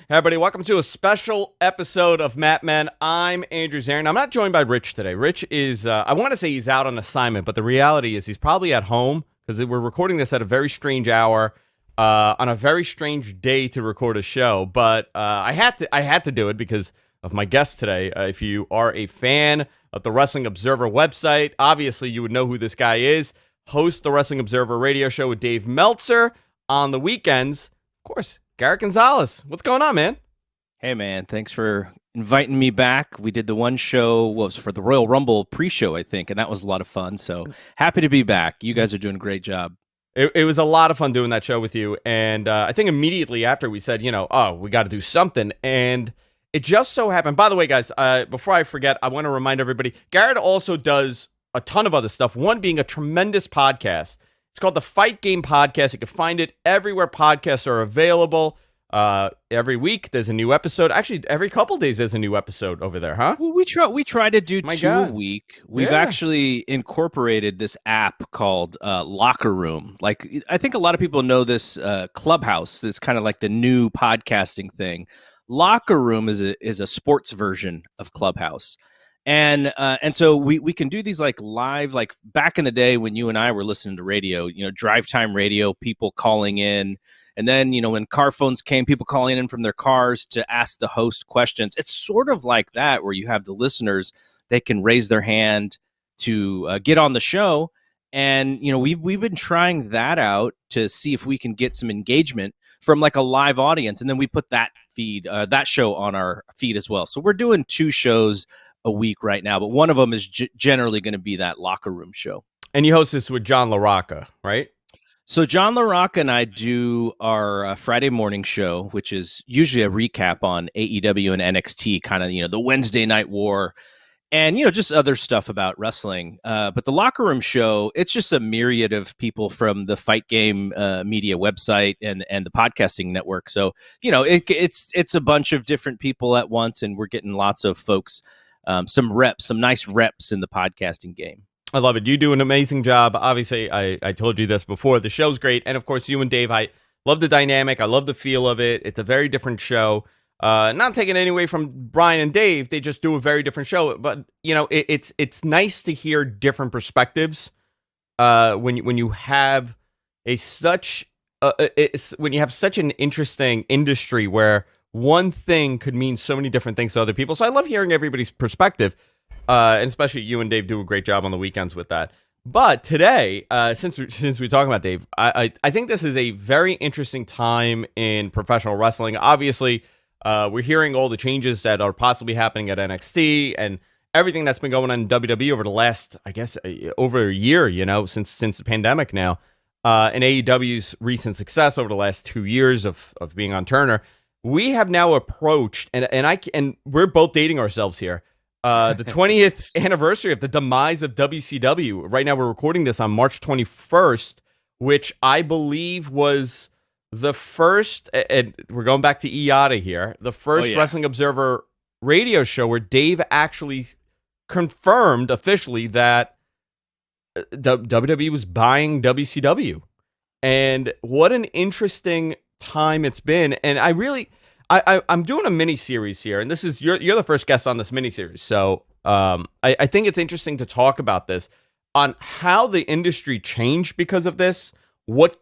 Hey everybody, welcome to a special episode of Matt Men. I'm Andrew Zarin. I'm not joined by Rich today. Rich is, I want to say he's out on assignment, but the reality is he's probably at home because we're recording this at a very strange hour, on a very strange day to record a show. But I had to do it because of my guest today. If you are a fan of the Wrestling Observer website, obviously you would know who this guy is. Host the Wrestling Observer radio show with Dave Meltzer on the weekends. Of course, Garrett Gonzales. What's going on, man? Hey, man. Thanks for inviting me back. We did the one show, what was for the Royal Rumble pre-show, I think, and that was a lot of fun. So happy to be back. You guys are doing a great job. It was a lot of fun doing that show with you. And I think immediately after we said, we got to do something. And it just so happened. By the way, guys, before I forget, I want to remind everybody, Garrett also does a ton of other stuff, one being a tremendous podcast. It's called the Fight Game Podcast. You can find it everywhere podcasts are available. Every week there's a new episode. Actually, every couple days there's a new episode over there, huh? Well, we try to do two a week. We've actually incorporated this app called Locker Room. Like, I think a lot of people know this Clubhouse. That's kind of like the new podcasting thing. Locker Room is a sports version of Clubhouse. And so we can do these like live, like back in the day when you and I were listening to radio, drive time radio, people calling in. And then, when car phones came, people calling in from their cars to ask the host questions. It's sort of like that, where you have the listeners, they can raise their hand to get on the show. And, we've been trying that out to see if we can get some engagement from like a live audience. And then we put that that show on our feed as well. So we're doing two shows a week right now, but one of them is generally going to be that Locker Room show. And you host this with John LaRocca, right? So John LaRocca and I do our Friday morning show, which is usually a recap on AEW and NXT, kind of, the Wednesday Night War and, just other stuff about wrestling. But the Locker Room show, it's just a myriad of people from the Fight Game media website and the podcasting network. So, it's a bunch of different people at once, and we're getting lots of folks, some nice reps in the podcasting game. I love it. You do an amazing job. Obviously, I told you this before. The show's great. And of course, you and Dave, I love the dynamic. I love the feel of it. It's a very different show. Not taking any away from Brian and Dave. They just do a very different show. But, it's nice to hear different perspectives when you have such an interesting industry where one thing could mean so many different things to other people. So I love hearing everybody's perspective. And especially you and Dave do a great job on the weekends with that. But today, since we're talking about Dave, I think this is a very interesting time in professional wrestling. Obviously, we're hearing all the changes that are possibly happening at NXT and everything that's been going on in WWE over the last, I guess, over a year, since the pandemic now. And AEW's recent success over the last 2 years of being on Turner. We have now approached, and we're both dating ourselves here, the 20th anniversary of the demise of WCW. Right now, we're recording this on March 21st, which I believe was the first, and we're going back to IATA here, the first Wrestling Observer radio show where Dave actually confirmed officially that WWE was buying WCW. And what an interesting time it's been. And I'm doing a mini series here, and this is you're the first guest on this mini series, so I think it's interesting to talk about this on how the industry changed because of this. What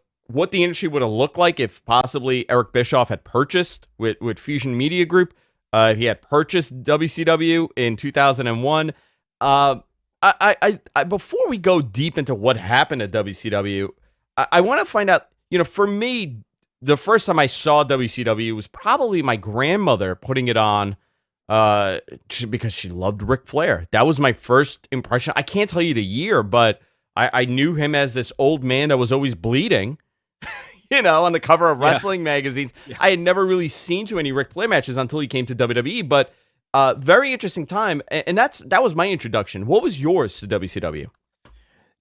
the industry would have looked like if possibly Eric Bischoff had purchased with Fusion Media Group, if he had purchased WCW in 2001. Before we go deep into what happened at WCW, I want to find out. For me, the first time I saw WCW was probably my grandmother putting it on because she loved Ric Flair. That was my first impression. I can't tell you the year, but I knew him as this old man that was always bleeding, on the cover of wrestling magazines. Yeah. I had never really seen too many Ric Flair matches until he came to WWE, but very interesting time. And that was my introduction. What was yours to WCW?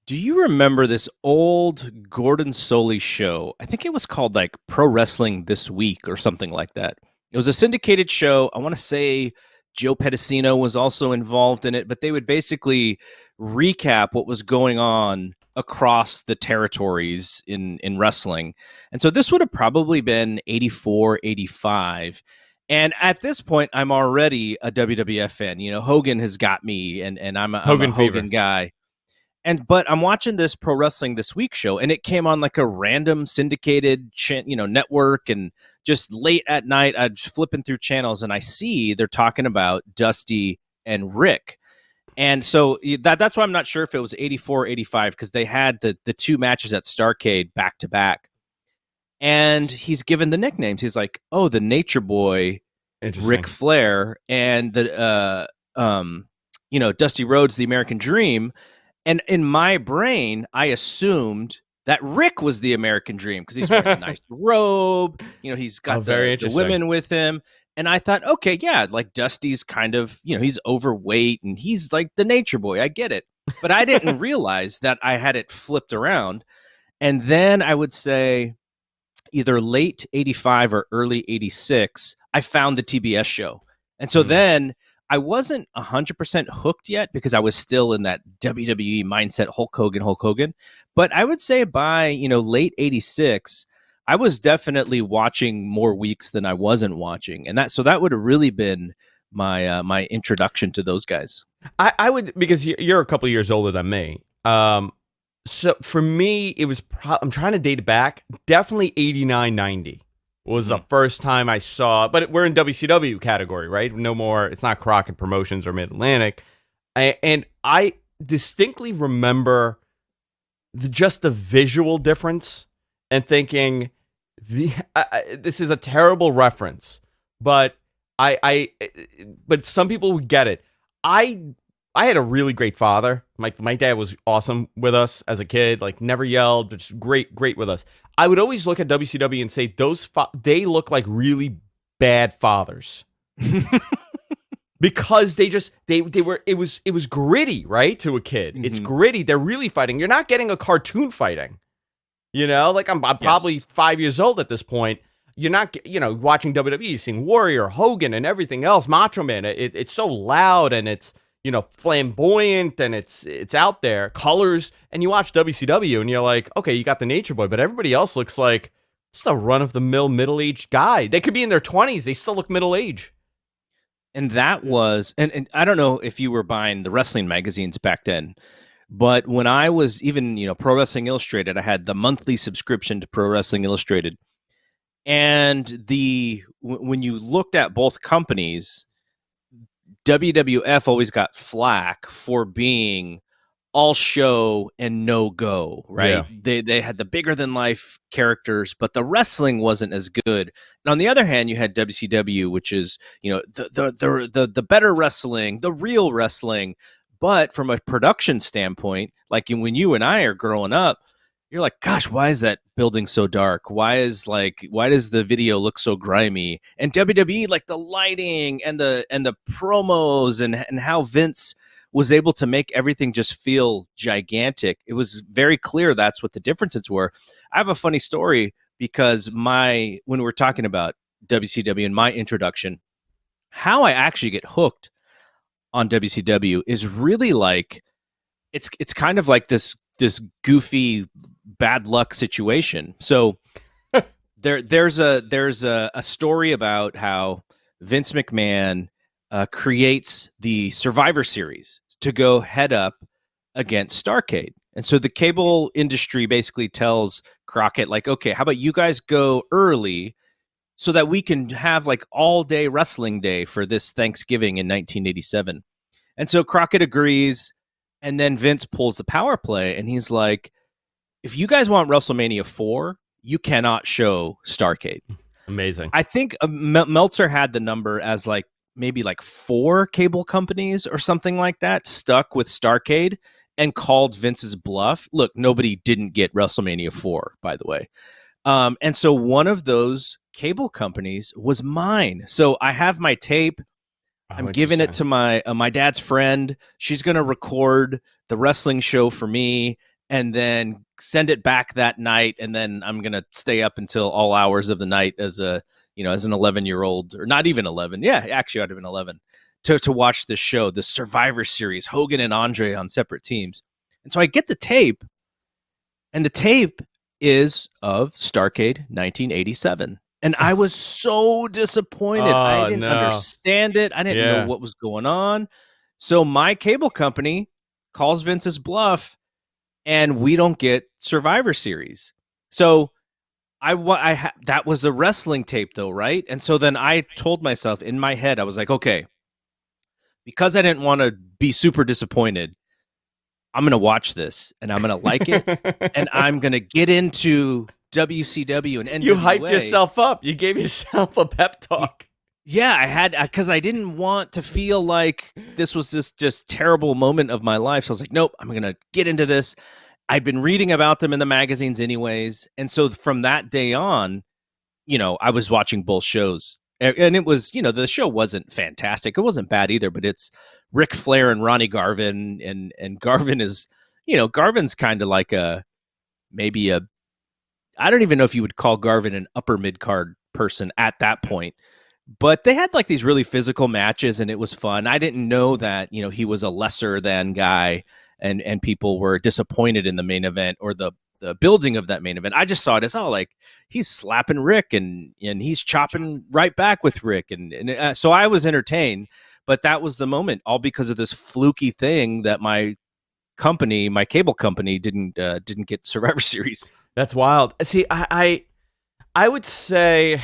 Do you remember this old Gordon Solie show? I think it was called like Pro Wrestling This Week or something like that. It was a syndicated show. I want to say Joe Pedicino was also involved in it, but they would basically recap what was going on across the territories in wrestling. And so this would have probably been 84, 85. And at this point, I'm already a WWF fan. You know, Hogan has got me, and I'm a Hogan Hogan guy. But I'm watching this Pro Wrestling This Week show, and it came on like a random syndicated, network, and just late at night, I'm flipping through channels, and I see they're talking about Dusty and Rick. And so that's why I'm not sure if it was 84 or 85, because they had the two matches at Starrcade back to back. And he's given the nicknames. He's like, oh, the Nature Boy, Ric Flair, and the Dusty Rhodes, the American Dream. And in my brain, I assumed that Rick was the American Dream because he's wearing a nice robe. You know, he's got the women with him. And I thought, okay, yeah, like Dusty's kind of, he's overweight and he's like the Nature Boy. I get it. But I didn't realize that I had it flipped around. And then I would say either late 85 or early 86, I found the TBS show. And so then I wasn't 100% hooked yet because I was still in that WWE mindset, Hulk Hogan. But I would say by, late 86, I was definitely watching more weeks than I wasn't watching. And that would have really been my my introduction to those guys. I would, because you're a couple years older than me. So for me, it was, I'm trying to date it back, definitely 89, 90. Was the first time I saw, but we're in WCW category, right? No more, it's not Crockett Promotions or Mid-Atlantic. And I distinctly remember just the visual difference and thinking, this is a terrible reference, but but some people would get it. I had a really great father. My dad was awesome with us as a kid, like never yelled, but just great with us. I would always look at WCW and say they look like really bad fathers. Because they were, it was gritty, right? To a kid. Mm-hmm. It's gritty. They're really fighting. You're not getting a cartoon fighting. Like I'm probably 5 years old at this point. You're not, watching WWE, seeing Warrior, Hogan, and everything else, Macho Man. It's so loud and it's, flamboyant and it's out there, colors, and you watch WCW and you're like, okay, you got the Nature Boy, but everybody else looks like just a run-of-the-mill middle-aged guy. They could be in their 20s, they still look middle-aged. And that was, and I don't know if you were buying the wrestling magazines back then, but when I was even, Pro Wrestling Illustrated, I had the monthly subscription to Pro Wrestling Illustrated. And when you looked at both companies, WWF always got flack for being all show and no go, right? Yeah. They had the bigger than life characters, but the wrestling wasn't as good. And on the other hand, you had WCW, which is, the better wrestling, the real wrestling. But from a production standpoint, like when you and I are growing up, you're like, gosh, why is that building so dark? Why does the video look so grimy? And WWE, like the lighting and the promos and how Vince was able to make everything just feel gigantic. It was very clear that's what the differences were. I have a funny story because when we're talking about WCW and my introduction, how I actually get hooked on WCW is really like, it's kind of like this goofy bad luck situation. So there's a story about how Vince McMahon creates the Survivor Series to go head up against Starrcade. And so the cable industry basically tells Crockett, like, okay, how about you guys go early so that we can have like all day wrestling day for this Thanksgiving in 1987. And so Crockett agrees. And then Vince pulls the power play and he's like, if you guys want WrestleMania 4, you cannot show Starrcade. Amazing. I think Meltzer had the number as like maybe like 4 cable companies or something like that stuck with Starrcade and called Vince's bluff. Look, nobody didn't get WrestleMania 4, by the way. And so one of those cable companies was mine. So I have my tape. I'm giving it to my dad's friend. She's going to record the wrestling show for me and then send it back that night. And then I'm going to stay up until all hours of the night as an 11-year-old, or not even 11. Yeah, actually I'd have been 11 to watch this show, the Survivor Series, Hogan and Andre on separate teams. And so I get the tape, and the tape is of Starrcade 1987. And I was so disappointed. I didn't understand it. I didn't know what was going on. So my cable company calls Vince's bluff, and we don't get Survivor Series. So that was a wrestling tape, though, right? And so then I told myself in my head, I was like, okay, because I didn't want to be super disappointed, I'm going to watch this, and I'm going to like it, and I'm going to get into WCW and NWA. You hyped yourself up. You gave yourself a pep talk. Yeah, I had, because I didn't want to feel like this was this just terrible moment of my life. So I was like, nope, I'm going to get into this. I'd been reading about them in the magazines anyways. And so from that day on, I was watching both shows. And it was, the show wasn't fantastic. It wasn't bad either, but it's Ric Flair and Ronnie Garvin. And Garvin is, Garvin's kind of like I don't even know if you would call Garvin an upper mid-card person at that point. But they had like these really physical matches, and it was fun. I didn't know that, he was a lesser than guy, and people were disappointed in the main event or the building of that main event. I just saw it as like he's slapping Rick and he's chopping right back with Rick, and so I was entertained. But that was the moment, all because of this fluky thing that my cable company didn't get Survivor Series. That's wild. See, I would say,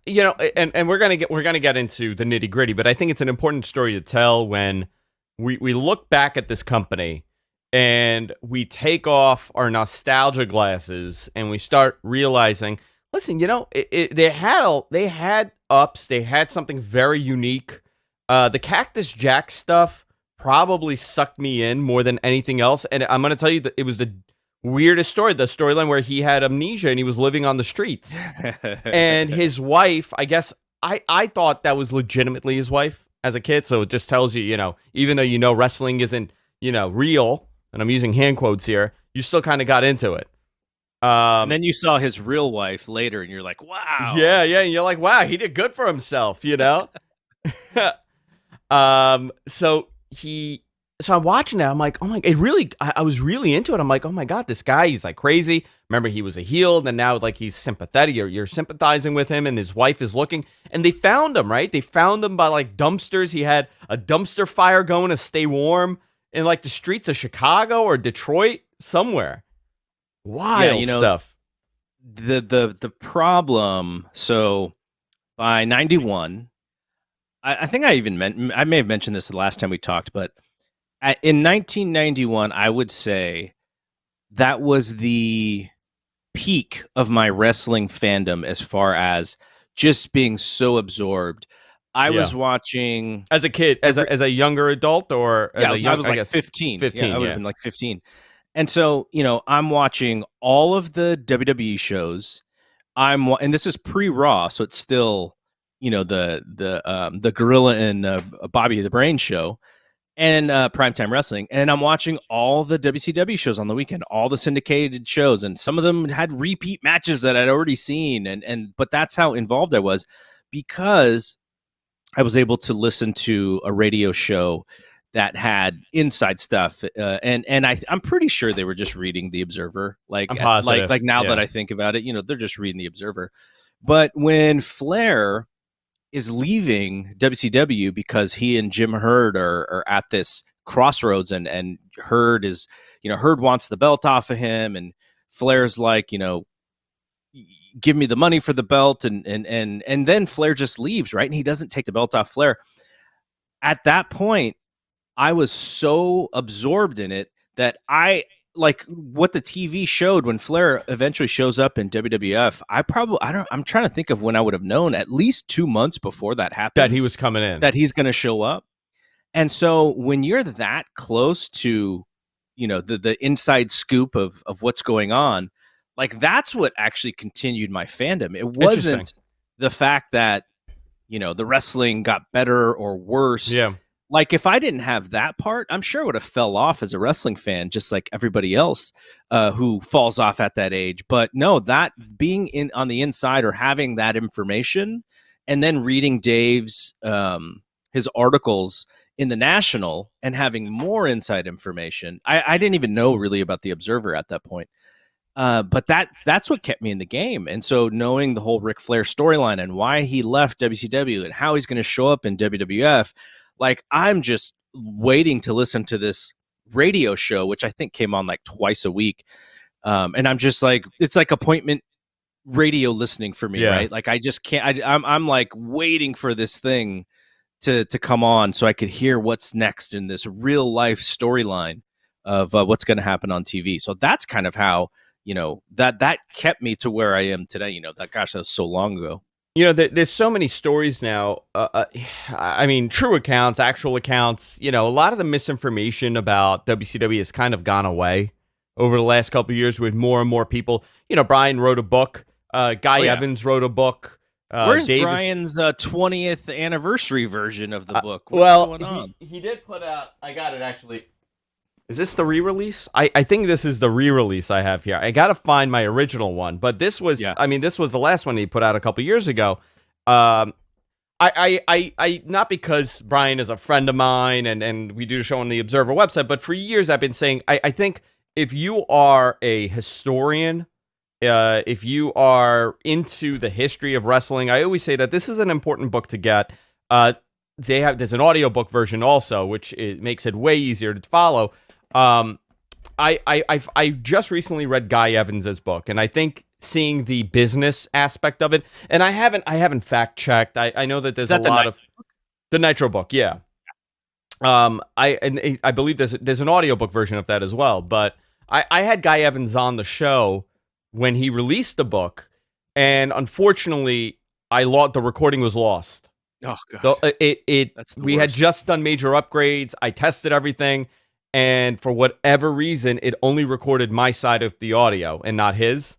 and we're gonna get into the nitty gritty, but I think it's an important story to tell when we look back at this company and we take off our nostalgia glasses and we start realizing, listen, they had ups, they had something very unique. The Cactus Jack stuff probably sucked me in more than anything else, and I'm gonna tell you that it was the weirdest story, the storyline where he had amnesia and he was living on the streets. And his wife, I guess, I thought that was legitimately his wife as a kid. So it just tells you, even though wrestling isn't, real, and I'm using hand quotes here, you still kind of got into it. And then you saw his real wife later and you're like, wow. Yeah. And you're like, wow, he did good for himself, So I'm watching that. I'm like, oh my, I was really into it. I'm like, oh my God, this guy, he's like crazy. Remember, he was a heel, and now like he's sympathetic. You're sympathizing with him, and his wife is looking. And they found him, right? They found him by like dumpsters. He had a dumpster fire going to stay warm in like the streets of Chicago or Detroit, somewhere. Wild stuff. The problem. So by 91, I think I may have mentioned this the last time we talked, but in 1991, I would say that was the peak of my wrestling fandom as far as just being so absorbed. I was watching as a kid, as a younger adult, or I was like 15. 15. I would have been like 15. And so, I'm watching all of the WWE shows. And this is pre-Raw, so it's still, the Gorilla and Bobby the Brain show. And Primetime Wrestling, and I'm watching all the WCW shows on the weekend, all the syndicated shows, and some of them had repeat matches that I'd already seen, but that's how involved I was, because I was able to listen to a radio show that had inside stuff, and I'm pretty sure they were just reading the Observer, like now that I think about it, they're just reading the Observer. But when Flair is leaving WCW because he and Jim Herd are at this crossroads, and Herd is, Herd wants the belt off of him, and Flair's like, give me the money for the belt, and then Flair just leaves, right? And he doesn't take the belt off Flair. At that point, I was so absorbed in it that I like what the TV showed when Flair eventually shows up in WWF. I'm trying to think of when I would have known at least 2 months before that happened that he was coming in, that he's going to show up. And so when you're that close to, the inside scoop of what's going on, like that's what actually continued my fandom. It wasn't the fact that, the wrestling got better or worse. Yeah. Like if I didn't have that part, I'm sure I would have fell off as a wrestling fan, just like everybody else who falls off at that age. But no, that being on the inside or having that information, and then reading Dave's his articles in the National and having more inside information. I didn't even know really about the Observer at that point. But that's what kept me in the game. And so knowing the whole Ric Flair storyline and why he left WCW and how he's going to show up in WWF, like I'm just waiting to listen to this radio show, which I think came on like twice a week. And I'm just like, it's like appointment radio listening for me, right? Like I just can't. I'm like waiting for this thing to come on so I could hear what's next in this real life storyline of what's going to happen on TV. So that's kind of how that kept me to where I am today. That was so long ago. There's so many stories now. I mean, true accounts, actual accounts. A lot of the misinformation about WCW has kind of gone away over the last couple of years with more and more people. Brian wrote a book. Guy Evans wrote a book. Where's Brian's 20th anniversary version of the book? What's going on? He did put out. I got it actually. Is this the re-release? I think this is the re-release I have here. I got to find my original one, but this was, this was the last one he put out a couple years ago. I not because Brian is a friend of mine and we do a show on the Observer website, but for years I've been saying, I think if you are a historian, if you are into the history of wrestling, I always say that this is an important book to get. There's an audiobook version also, which makes it way easier to follow. I just recently read Guy Evans's book, and I think seeing the business aspect of it, and I haven't fact checked. I know that there's a lot of the Nitro book, yeah. I believe there's an audiobook version of that as well. But I had Guy Evans on the show when he released the book, and unfortunately, the recording was lost. Oh god! We had just done major upgrades. I tested everything. And for whatever reason, it only recorded my side of the audio and not his.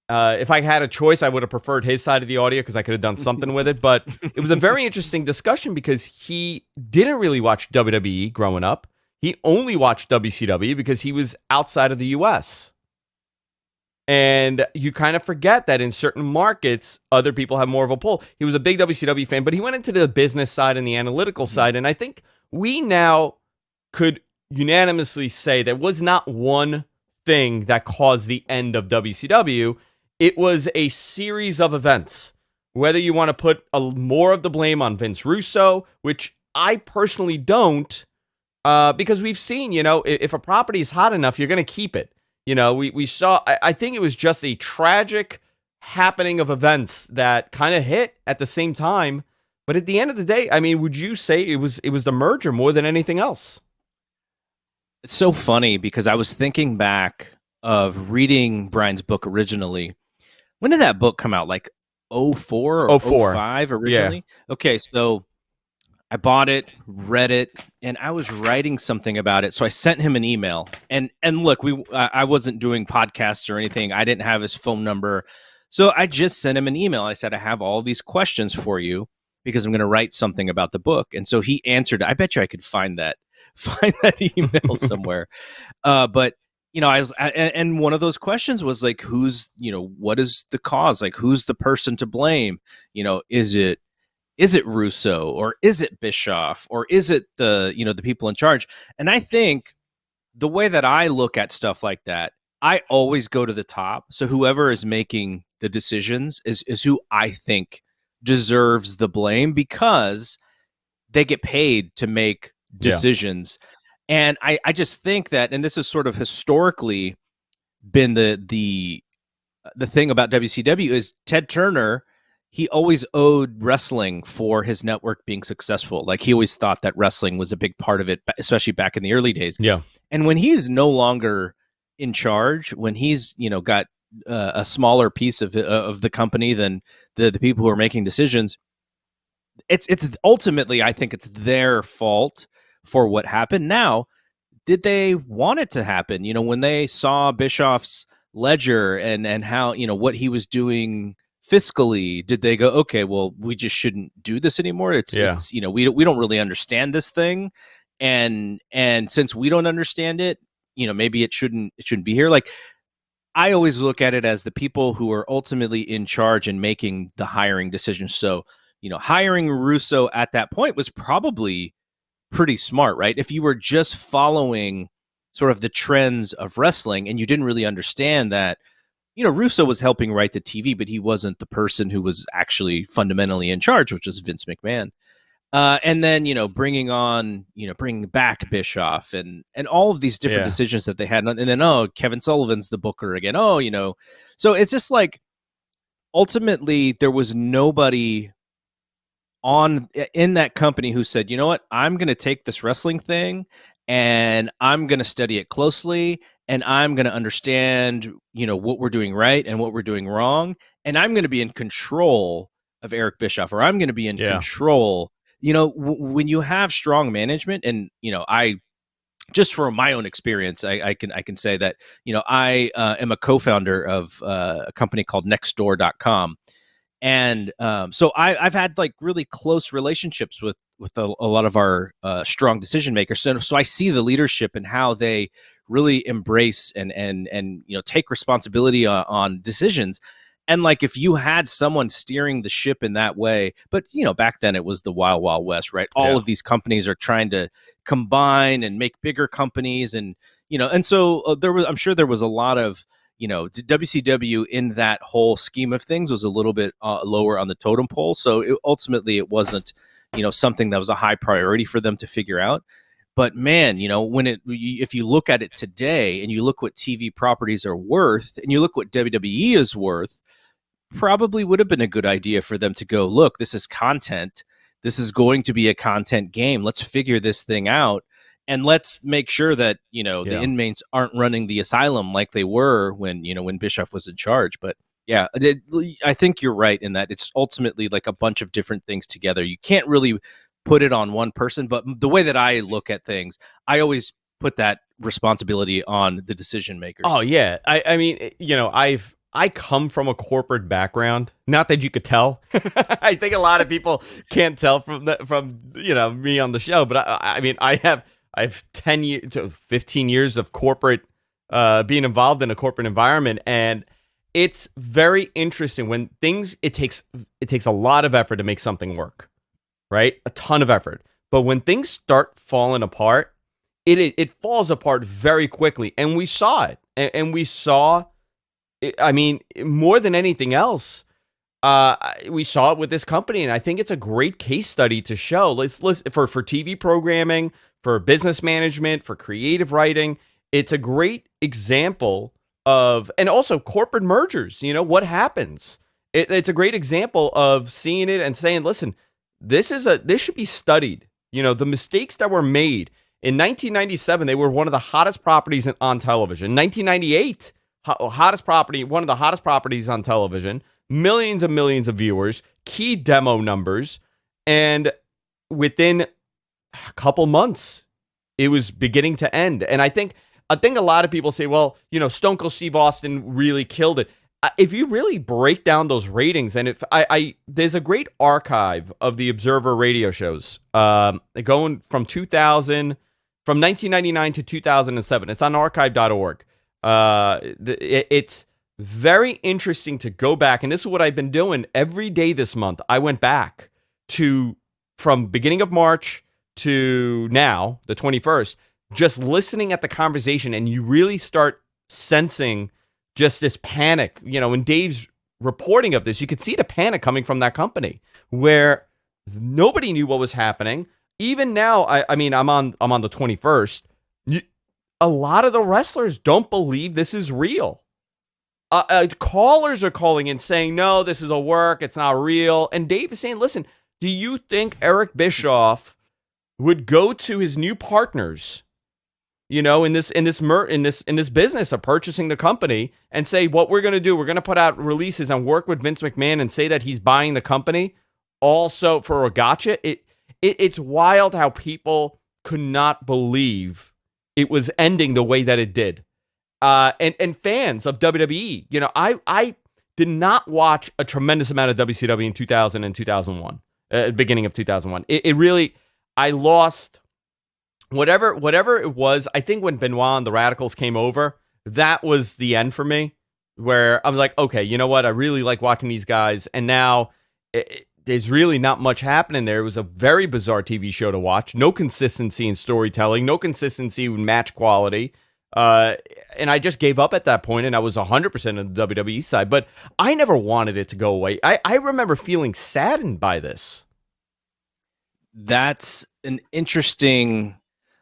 If I had a choice, I would have preferred his side of the audio because I could have done something with it. But it was a very interesting discussion because he didn't really watch WWE growing up. He only watched WCW because he was outside of the U.S. And you kind of forget that in certain markets, other people have more of a pull. He was a big WCW fan, but he went into the business side and the analytical side. And I think we now could unanimously say there was not one thing that caused the end of WCW. It was a series of events. Whether you want to put more of the blame on Vince Russo, which I personally don't, because we've seen, if a property is hot enough, you're going to keep it. We saw, I think it was just a tragic happening of events that kind of hit at the same time. But at the end of the day, I mean, would you say it was the merger more than anything else? It's so funny because I was thinking back of reading Brian's book originally. When did that book come out? Like 04 or 05 originally? Yeah. Okay, so I bought it, read it, and I was writing something about it. So I sent him an email. And look, I wasn't doing podcasts or anything. I didn't have his phone number. So I just sent him an email. I said, I have all these questions for you because I'm going to write something about the book. And so he answered. I bet you I could find that email somewhere. But I was, and one of those questions was like, what is the cause? Like, who's the person to blame? Is it Russo or is it Bischoff or is it the people in charge? And I think the way that I look at stuff like that, I always go to the top. So whoever is making the decisions is who I think deserves the blame because they get paid to make decisions. Yeah. And I just think that, and this has sort of historically been the thing about WCW is Ted Turner, he always owed wrestling for his network being successful. Like he always thought that wrestling was a big part of it, especially back in the early days. Yeah. And when he's no longer in charge, when he's, got a smaller piece of the company than the people who are making decisions, it's ultimately, I think it's their fault for what happened. Now, did they want it to happen? When they saw Bischoff's ledger and how, what he was doing fiscally, did they go, okay, well, we just shouldn't do this anymore? It's we don't really understand this thing. And since we don't understand it, maybe it shouldn't be here. Like, I always look at it as the people who are ultimately in charge and making the hiring decisions. So, hiring Russo at that point was probably pretty smart, right? If you were just following sort of the trends of wrestling, and you didn't really understand that, Russo was helping write the TV, but he wasn't the person who was actually fundamentally in charge, which was Vince McMahon. And then, bringing back Bischoff and all of these different decisions that they had. And then, Kevin Sullivan's the booker again. So it's just like, ultimately there was nobody in that company who said, you know what, I'm going to take this wrestling thing and I'm going to study it closely, and I'm going to understand, what we're doing right and what we're doing wrong. And I'm going to be in control of Eric Bischoff, or I'm going to be in control. When you have strong management, and, I, just from my own experience, I can say that, I am a co-founder of a company called nextdoor.com. And so I've had like really close relationships with a lot of our strong decision makers. So I see the leadership and how they really embrace and take responsibility on decisions. And like, if you had someone steering the ship in that way, but back then it was the wild, wild west, right? All of these companies are trying to combine and make bigger companies, and and so I'm sure there was a lot of WCW in that whole scheme of things was a little bit lower on the totem pole. So ultimately it wasn't something that was a high priority for them to figure out. But man, if you look at it today and you look what TV properties are worth and you look what WWE is worth, probably would have been a good idea for them to go, look, this is content. This is going to be a content game. Let's figure this thing out. And let's make sure that, the inmates aren't running the asylum like they were when Bischoff was in charge. But yeah, I think you're right in that it's ultimately like a bunch of different things together. You can't really put it on one person, but the way that I look at things, I always put that responsibility on the decision makers. Oh yeah. I mean, I come from a corporate background. Not that you could tell. I think a lot of people can't tell from me on the show, but I mean, I have 10 years to 15 years of corporate being involved in a corporate environment, and it's very interesting when it takes a lot of effort to make something work, right? A ton of effort. But when things start falling apart, it falls apart very quickly, and we saw it. And we saw, I mean, more than anything else, we saw it with this company, and I think it's a great case study to show. Let's for TV programming, for business management, for creative writing. It's a great example of, and also corporate mergers. What happens? It's a great example of seeing it and saying, listen, this should be studied. The mistakes that were made in 1997, they were one of the hottest properties on television. 1998, one of the hottest properties on television, millions and millions of viewers, key demo numbers, and within a couple months, it was beginning to end. And I think a lot of people say, well, Stone Cold Steve Austin really killed it. If you really break down those ratings, and there's a great archive of the Observer radio shows, going from 1999 to 2007. It's on archive.org. It's very interesting to go back, and this is what I've been doing every day this month. I went back from beginning of March to now, the 21st, just listening at the conversation, and you really start sensing just this panic. When Dave's reporting of this, you could see the panic coming from that company where nobody knew what was happening. Even now, I mean, I'm on the 21st. A lot of the wrestlers don't believe this is real. Callers are calling in saying, no, this is a work. It's not real. And Dave is saying, listen, do you think Eric Bischoff would go to his new partners, in this business of purchasing the company, and say, what we're going to do, we're going to put out releases and work with Vince McMahon and say that he's buying the company also for a gotcha? It's wild how people could not believe it was ending the way that it did. And fans of WWE, I did not watch a tremendous amount of WCW in 2000 and 2001, beginning of 2001. It really, I lost whatever it was. I think when Benoit and the Radicals came over, that was the end for me, where I'm like, okay, you know what? I really like watching these guys. And now there's really not much happening there. It was a very bizarre TV show to watch. No consistency in storytelling, no consistency in match quality. And I just gave up at that point, and I was 100% on the WWE side. But I never wanted it to go away. I remember feeling saddened by this. That's an interesting...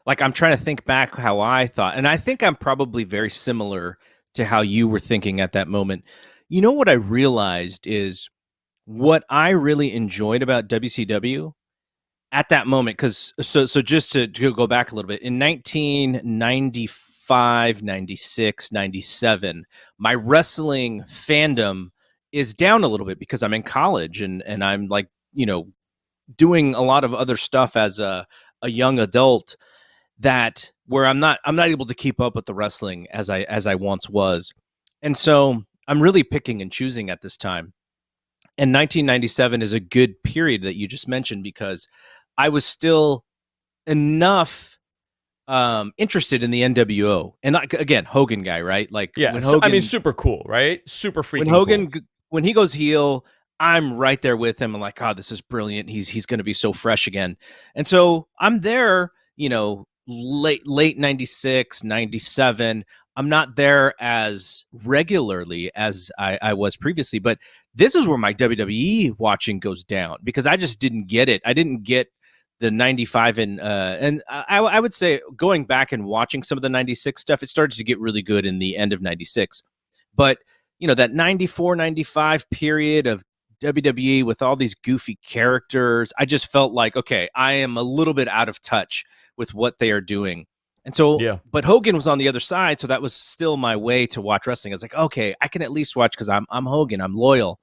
Like, I'm trying to think back how I thought, and I think I'm probably very similar to how you were thinking at that moment. You know what I realized is what I really enjoyed about WCW at that moment, because so just to go back a little bit, in 1995, 96, 97, my wrestling fandom is down a little bit because I'm in college and I'm like, doing a lot of other stuff as a young adult, that where I'm not able to keep up with the wrestling as I once was. And so I'm really picking and choosing at this time. And 1997 is a good period that you just mentioned, because I was still enough interested in the NWO. And again, Hogan guy, right? Like, yeah, when Hogan, super cool, right? Super freaking when Hogan, cool. When he goes heel, I'm right there with him. I'm like, oh, this is brilliant. He's going to be so fresh again. And so I'm there, late 96, 97. I'm not there as regularly as I was previously, but this is where my WWE watching goes down, because I just didn't get it. I didn't get the 95 and I would say, going back and watching some of the 96 stuff, it started to get really good in the end of 96. But, that 94, 95 period of WWE with all these goofy characters, I just felt like, okay, I am a little bit out of touch with what they are doing. And so, yeah. But Hogan was on the other side, so that was still my way to watch wrestling. I was like, okay, I can at least watch because I'm Hogan, I'm loyal.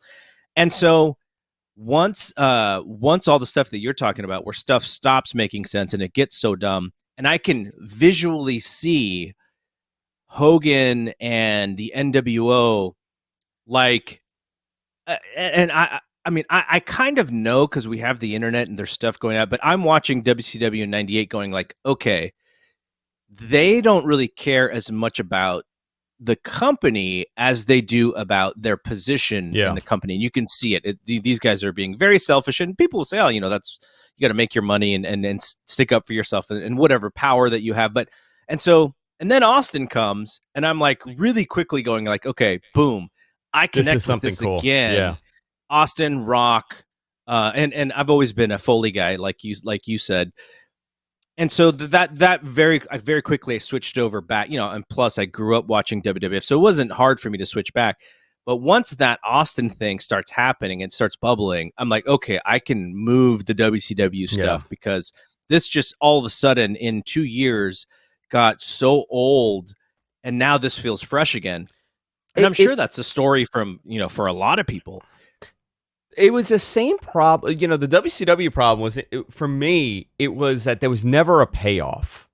And so once all the stuff that you're talking about, where stuff stops making sense and it gets so dumb, and I can visually see Hogan and the NWO, like, and I kind of know because we have the internet and there's stuff going out, but I'm watching WCW in 98 going like, okay, they don't really care as much about the company as they do about their position in the company. And you can see it. These guys are being very selfish, and people will say, oh, that's, you got to make your money and stick up for yourself and whatever power that you have. And then Austin comes, and I'm like really quickly going like, okay, boom, I connect with this cool. Again. Yeah. Austin, Rock, and I've always been a Foley guy, like you said. And so that very quickly I switched over back, and plus I grew up watching WWF, so it wasn't hard for me to switch back. But once that Austin thing starts happening and starts bubbling, I'm like, okay, I can move the WCW stuff, because this just all of a sudden in 2 years got so old, and now this feels fresh again. And I'm sure that's a story from, for a lot of people. It was the same problem. The WCW problem was, for me, it was that there was never a payoff,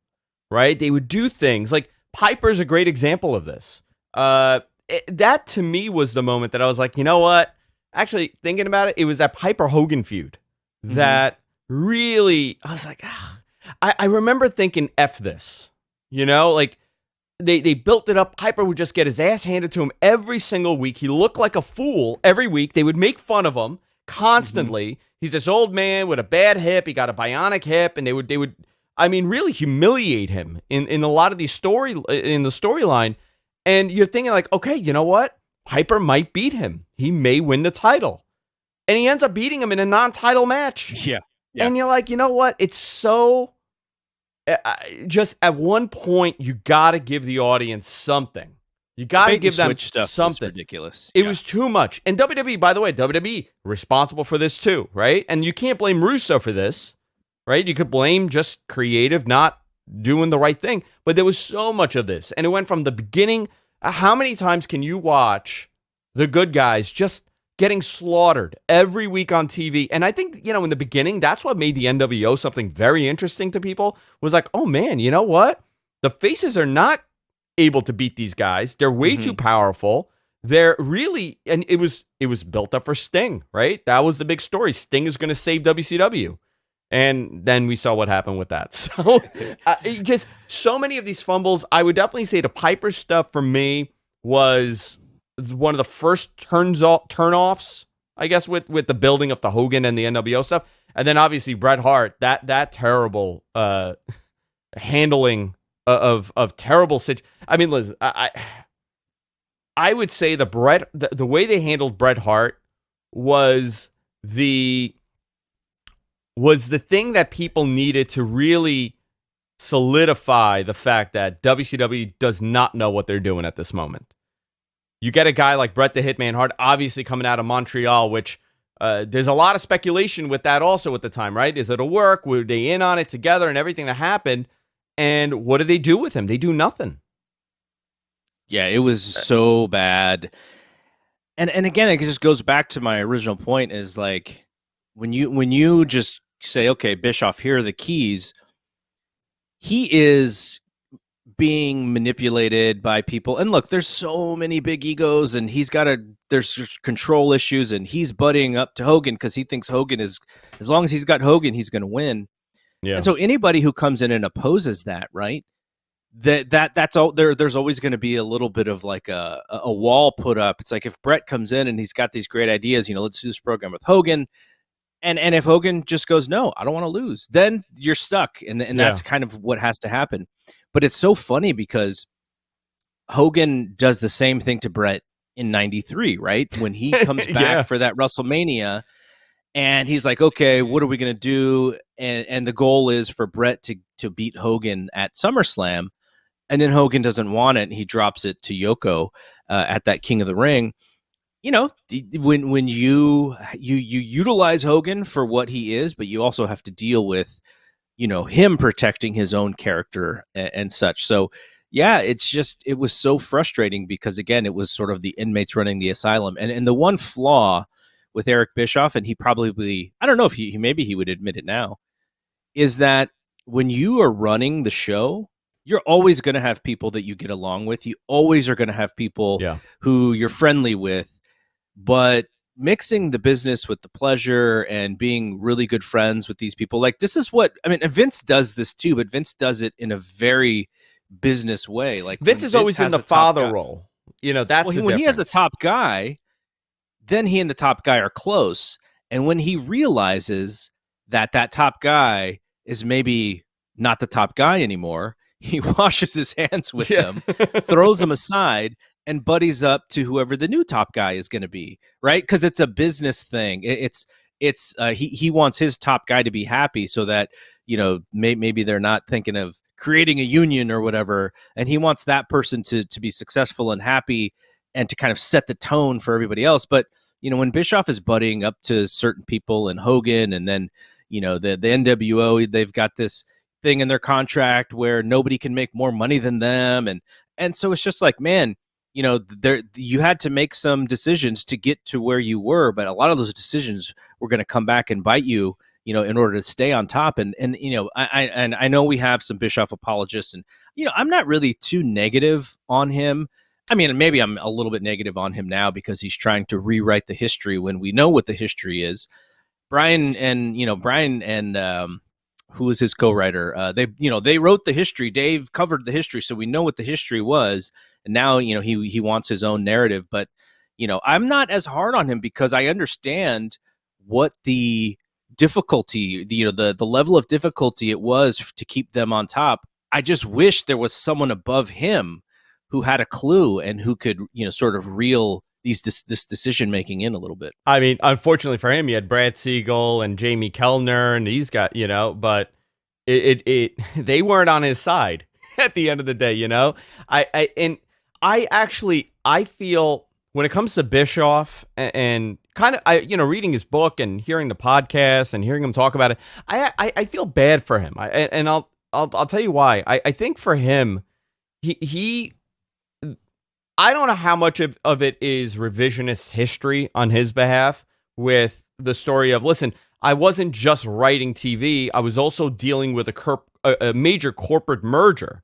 right? They would do things like Piper's a great example of this. That to me was the moment that I was like, you know what? Actually, thinking about it, it was that Piper Hogan feud that really, I was like, I remember thinking, F this, like, They built it up. Piper would just get his ass handed to him every single week. He looked like a fool every week. They would make fun of him constantly. He's this old man with a bad hip. He got a bionic hip, and they would really humiliate him in a lot of these in the storyline. And you're thinking like, okay, you know what? Piper might beat him. He may win the title, and he ends up beating him in a non-title match. Yeah. And you're like, you know what? It's so. Just at one point, you got to give the audience something. You got to give them something. Ridiculous. It was too much. And WWE, by the way, WWE responsible for this too, right? And you can't blame Russo for this, right? You could blame just creative not doing the right thing. But there was so much of this, and it went from the beginning. How many times can you watch the good guys just getting slaughtered every week on TV? And I think, in the beginning, that's what made the NWO something very interesting to people, was like, oh man, you know what? The faces are not able to beat these guys. They're way too powerful. They're really, and it was built up for Sting, right? That was the big story. Sting is going to save WCW. And then we saw what happened with that. So just so many of these fumbles. I would definitely say the Piper stuff for me was one of the first turnoffs I guess, with the building of the Hogan and the NWO stuff. And then obviously Bret Hart, that terrible handling of terrible I mean, listen, I would say the way they handled Bret Hart was the thing that people needed to really solidify the fact that WCW does not know what they're doing at this moment. You get a guy like Bret the Hitman Hart, obviously coming out of Montreal, which there's a lot of speculation with that also at the time, right? Is it a work? Were they in on it together and everything that happened? And what do they do with him? They do nothing. Yeah, it was so bad. And again, it just goes back to my original point is like when you just say, okay, Bischoff, here are the keys, he is being manipulated by people. And look, there's so many big egos and there's control issues and he's buddying up to Hogan because he thinks Hogan is, as long as he's got Hogan, he's going to win. Yeah. And so anybody who comes in and opposes that, right? That's all there's always going to be a little bit of like a wall put up. It's like if Bret comes in and he's got these great ideas, let's do this program with Hogan. And if Hogan just goes, no, I don't want to lose, then you're stuck. And that's kind of what has to happen. But it's so funny because Hogan does the same thing to Bret in 93, right? When he comes back for that WrestleMania and he's like, okay, what are we going to do? And the goal is for Bret to beat Hogan at SummerSlam. And then Hogan doesn't want it. And he drops it to Yoko at that King of the Ring. When you utilize Hogan for what he is, but you also have to deal with, him protecting his own character and such. So, yeah, it was so frustrating because, again, it was sort of the inmates running the asylum. And the one flaw with Eric Bischoff, and he probably, I don't know if maybe he would admit it now, is that when you are running the show, you're always going to have people that you get along with. You always are going to have people who you're friendly with. But mixing the business with the pleasure and being really good friends with these people, like this is what, I mean, Vince does this too, but Vince does it in a very business way. Like Vince is always in the father role. That's when he has a top guy, then he and the top guy are close. And when he realizes that top guy is maybe not the top guy anymore, he washes his hands with them, throws them aside, and buddies up to whoever the new top guy is going to be, right? Because it's a business thing. He wants his top guy to be happy so that, maybe they're not thinking of creating a union or whatever. And he wants that person to be successful and happy and to kind of set the tone for everybody else. But, when Bischoff is buddying up to certain people and Hogan and then, the NWO, they've got this thing in their contract where nobody can make more money than them. And so it's just like, man, you had to make some decisions to get to where you were, but a lot of those decisions were going to come back and bite you, in order to stay on top. And I know we have some Bischoff apologists, and I'm not really too negative on him. I mean, maybe I'm a little bit negative on him now because he's trying to rewrite the history when we know what the history is. Brian and who was his co-writer? They wrote the history. Dave covered the history, so we know what the history was. And now, he wants his own narrative. But, I'm not as hard on him because I understand what the difficulty, the level of difficulty it was to keep them on top. I just wish there was someone above him who had a clue and who could, sort of reel this decision making in a little bit. I mean, unfortunately for him, he had Brad Siegel and Jamie Kellner, and he's got, but they weren't on his side at the end of the day. I feel when it comes to Bischoff and kind of, reading his book and hearing the podcast and hearing him talk about it, I feel bad for him. I'll tell you why. I think for him, he I don't know how much of it is revisionist history on his behalf with the story of, listen, I wasn't just writing TV. I was also dealing with a major corporate merger.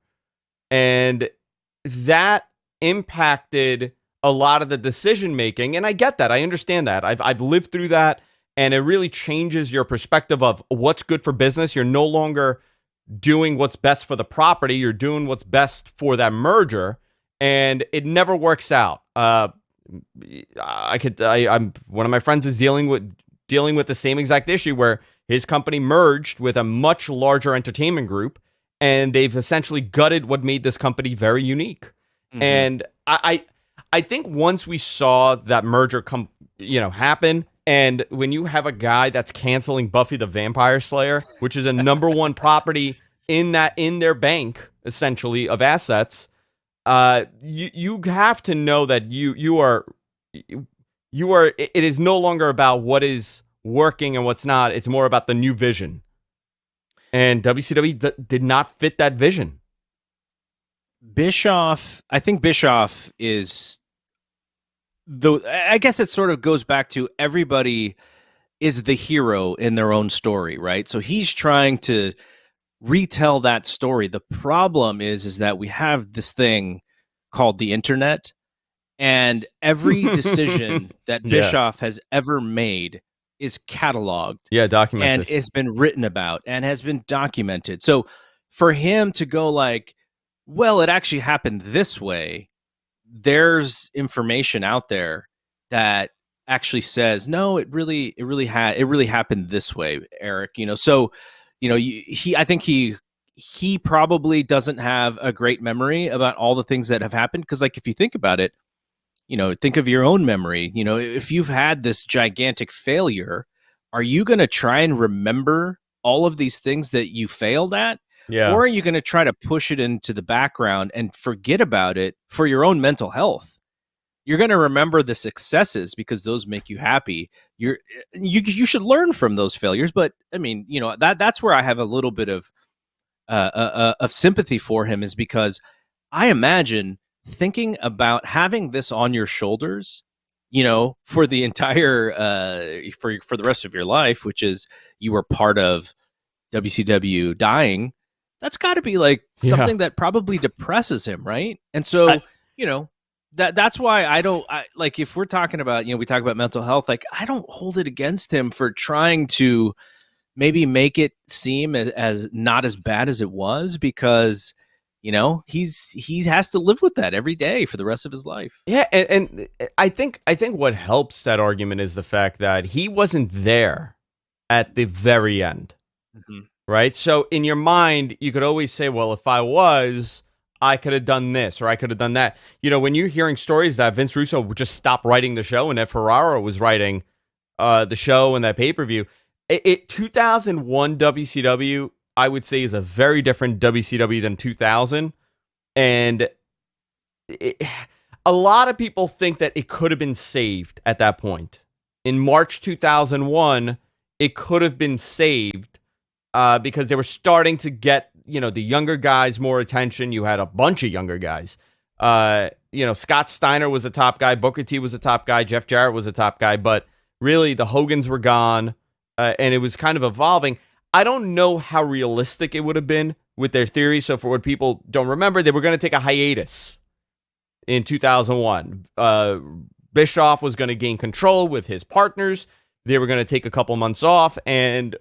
And that impacted a lot of the decision making. And I get that. I understand that. I've lived through that. And it really changes your perspective of what's good for business. You're no longer doing what's best for the property. You're doing what's best for that merger. And it never works out. I'm one of my friends is dealing with the same exact issue where his company merged with a much larger entertainment group, and they've essentially gutted what made this company very unique. Mm-hmm. And I think once we saw that merger happen, and when you have a guy that's canceling Buffy the Vampire Slayer, which is a number one property in their bank essentially of assets, you have to know that you are it is no longer about what is working and what's not. It's more about the new vision. And WCW did not fit that vision. I think Bischoff is I guess it sort of goes back to everybody is the hero in their own story, right? So he's trying to retell that story. The problem is that we have this thing called the internet, and every decision that Bischoff has ever made is cataloged, documented, and it's been written about and has been documented. So for him to go like, well, it actually happened this way, there's information out there that actually says, no, it really happened this way, Eric. So I think he probably doesn't have a great memory about all the things that have happened, because like if you think about it, think of your own memory. If you've had this gigantic failure, are you going to try and remember all of these things that you failed at? Yeah. Or are you going to try to push it into the background and forget about it for your own mental health? You're going to remember the successes because those make you happy. You should learn from those failures. But I mean, that's where I have a little bit of sympathy for him, is because I imagine thinking about having this on your shoulders, for the entire for the rest of your life, which is you were part of WCW dying. That's got to be like something that probably depresses him, right? And so, that's why I like, if we're talking about, we talk about mental health, like I don't hold it against him for trying to maybe make it seem as not as bad as it was, because he has to live with that every day for the rest of his life. Yeah, and I think what helps that argument is the fact that he wasn't there at the very end. Mm-hmm. Right? So in your mind, you could always say, well, if I was, I could have done this or I could have done that. When you're hearing stories that Vince Russo would just stop writing the show and that Ferraro was writing the show and that pay-per-view, 2001 WCW, I would say, is a very different WCW than 2000. And a lot of people think that it could have been saved at that point. In March 2001, it could have been saved. Because they were starting to get, the younger guys more attention. You had a bunch of younger guys. Scott Steiner was a top guy. Booker T was a top guy. Jeff Jarrett was a top guy. But really, the Hogans were gone, and it was kind of evolving. I don't know how realistic it would have been with their theory. So for what people don't remember, they were going to take a hiatus in 2001. Bischoff was going to gain control with his partners. They were going to take a couple months off and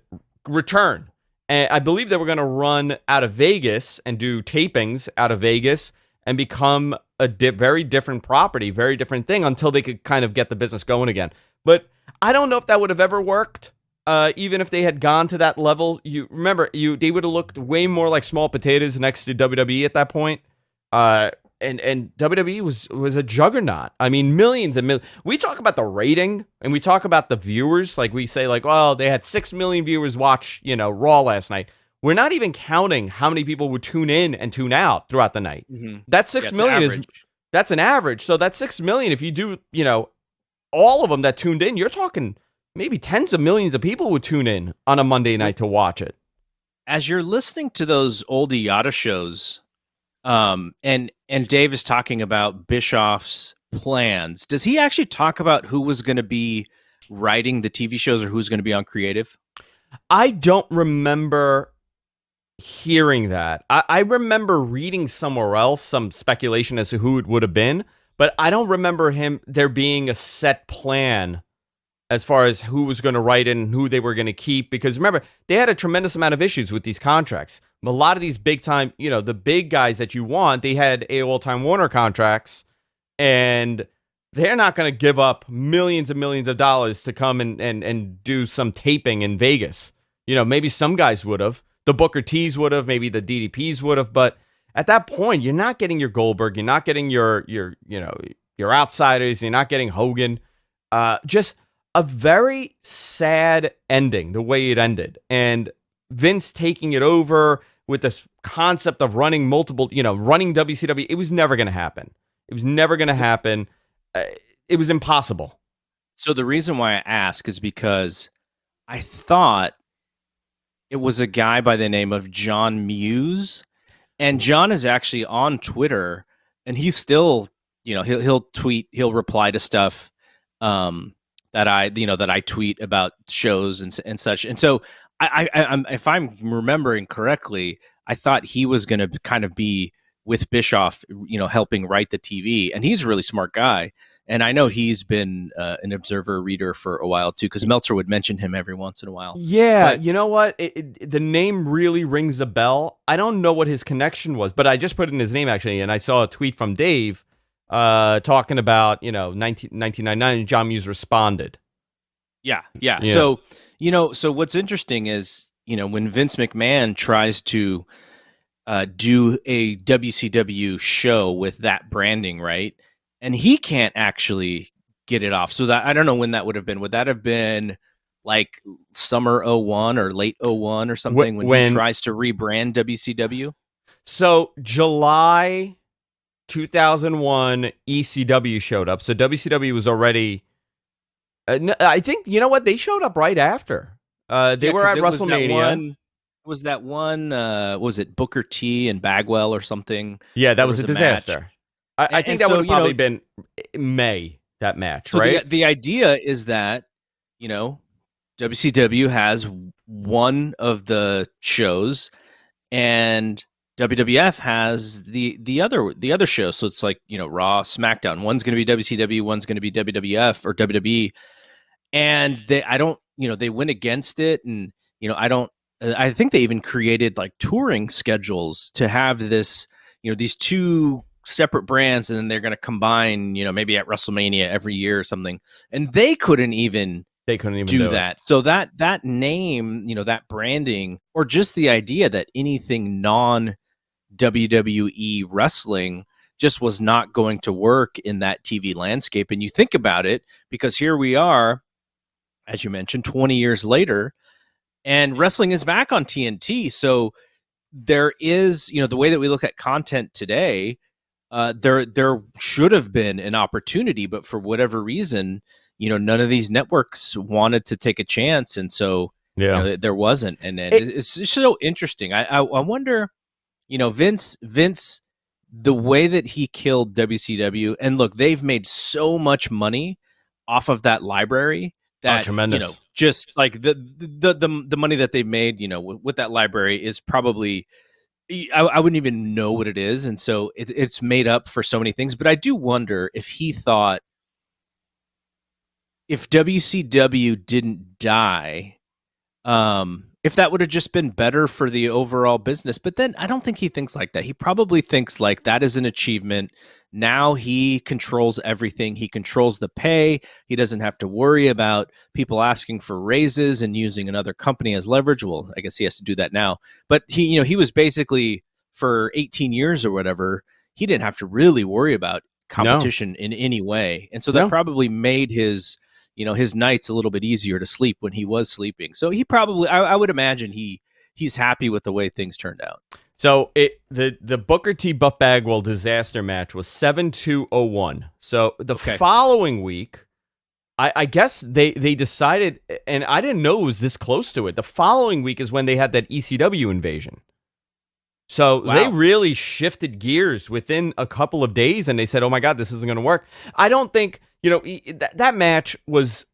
return. And I believe they were going to run out of Vegas and do tapings out of Vegas and become a very different property, very different thing, until they could kind of get the business going again. But I don't know if that would have ever worked, even if they had gone to that level. You remember, they would have looked way more like small potatoes next to WWE at that point. And WWE was a juggernaut. I mean, millions and millions. We talk about the rating and we talk about the viewers. Like we say, like, well, they had 6 million viewers watch, Raw last night. We're not even counting how many people would tune in and tune out throughout the night. Mm-hmm. That 6 million that's an average. So that 6 million, if you do, all of them that tuned in, you're talking maybe tens of millions of people would tune in on a Monday night to watch it. As you're listening to those old IATA shows, and Dave is talking about Bischoff's plans, does he actually talk about who was going to be writing the TV shows or who's going to be on creative? I don't remember hearing that. I remember reading somewhere else some speculation as to who it would have been, but I don't remember there being a set plan as far as who was going to write it and who they were going to keep. Because remember, they had a tremendous amount of issues with these contracts. A lot of these big time, the big guys that you want, they had AOL Time Warner contracts, and they're not going to give up millions and millions of dollars to come and do some taping in Vegas. Maybe some guys would have. The Booker T's would have. Maybe the DDPs would have. But at that point, you're not getting your Goldberg. You're not getting your outsiders. You're not getting Hogan. Just a very sad ending, the way it ended. And Vince taking it over with this concept of running running WCW. It was never going to happen. It was never going to happen. It was impossible. So the reason why I ask is because I thought it was a guy by the name of John Muse, and John is actually on Twitter, and he's still, he'll tweet, he'll reply to stuff that I tweet about shows and such. And so I'm if I'm remembering correctly, I thought he was going to kind of be with Bischoff, helping write the TV, and he's a really smart guy. And I know he's been an Observer reader for a while too, because Meltzer would mention him every once in a while. Yeah, but, you know what? The name really rings a bell. I don't know what his connection was, but I just put in his name actually, and I saw a tweet from Dave talking about 1999, and John Muse responded. Yeah. So so what's interesting is when Vince McMahon tries to do a WCW show with that branding, right? And he can't actually get it off. So that, I don't know when that would have been. Would that have been like summer 01 or late 01 or something when he tries to rebrand WCW? So July 2001, ECW showed up. So WCW was already, I think, you know what? They showed up right after. They were at WrestleMania. Was that one, was it Booker T and Bagwell or something? Yeah, that was a disaster. I think that would have probably been May, that match, so right? The idea is that, WCW has one of the shows and WWF has the other show. So it's like, Raw, SmackDown. One's going to be WCW, one's going to be WWF or WWE. And they went against it. And, I think they even created like touring schedules to have this, these two separate brands, and then they're going to combine, maybe at WrestleMania every year or something. And they couldn't even do that. So that name, that branding, or just the idea that anything non WWE wrestling just was not going to work in that TV landscape. And you think about it, because here we are, as you mentioned, 20 years later, and wrestling is back on TNT. So there is, the way that we look at content today, there should have been an opportunity, but for whatever reason, none of these networks wanted to take a chance, and so there wasn't. And it's so interesting. I wonder, Vince, the way that he killed WCW, and look, they've made so much money off of that library that tremendous. Just like the money that they've made, with that library is probably. I wouldn't even know what it is, and so it's made up for so many things. But I do wonder if he thought, if WCW didn't die, if that would have just been better for the overall business. But then I don't think he thinks like that. He probably thinks like that is an achievement. Now he controls everything. He controls the pay. He doesn't have to worry about people asking for raises and using another company as leverage. Well, I guess he has to do that now. But he was basically, for 18 years or whatever, he didn't have to really worry about competition in any way. And so that probably made his nights a little bit easier to sleep when he was sleeping. So he probably, I would imagine he's happy with the way things turned out. So the Booker T Buff Bagwell disaster match was 7-2-01. So the following week, I guess they decided, and I didn't know it was this close to it. The following week is when they had that ECW invasion. So they really shifted gears within a couple of days, and they said, "Oh my God, this isn't going to work." I don't think that match was.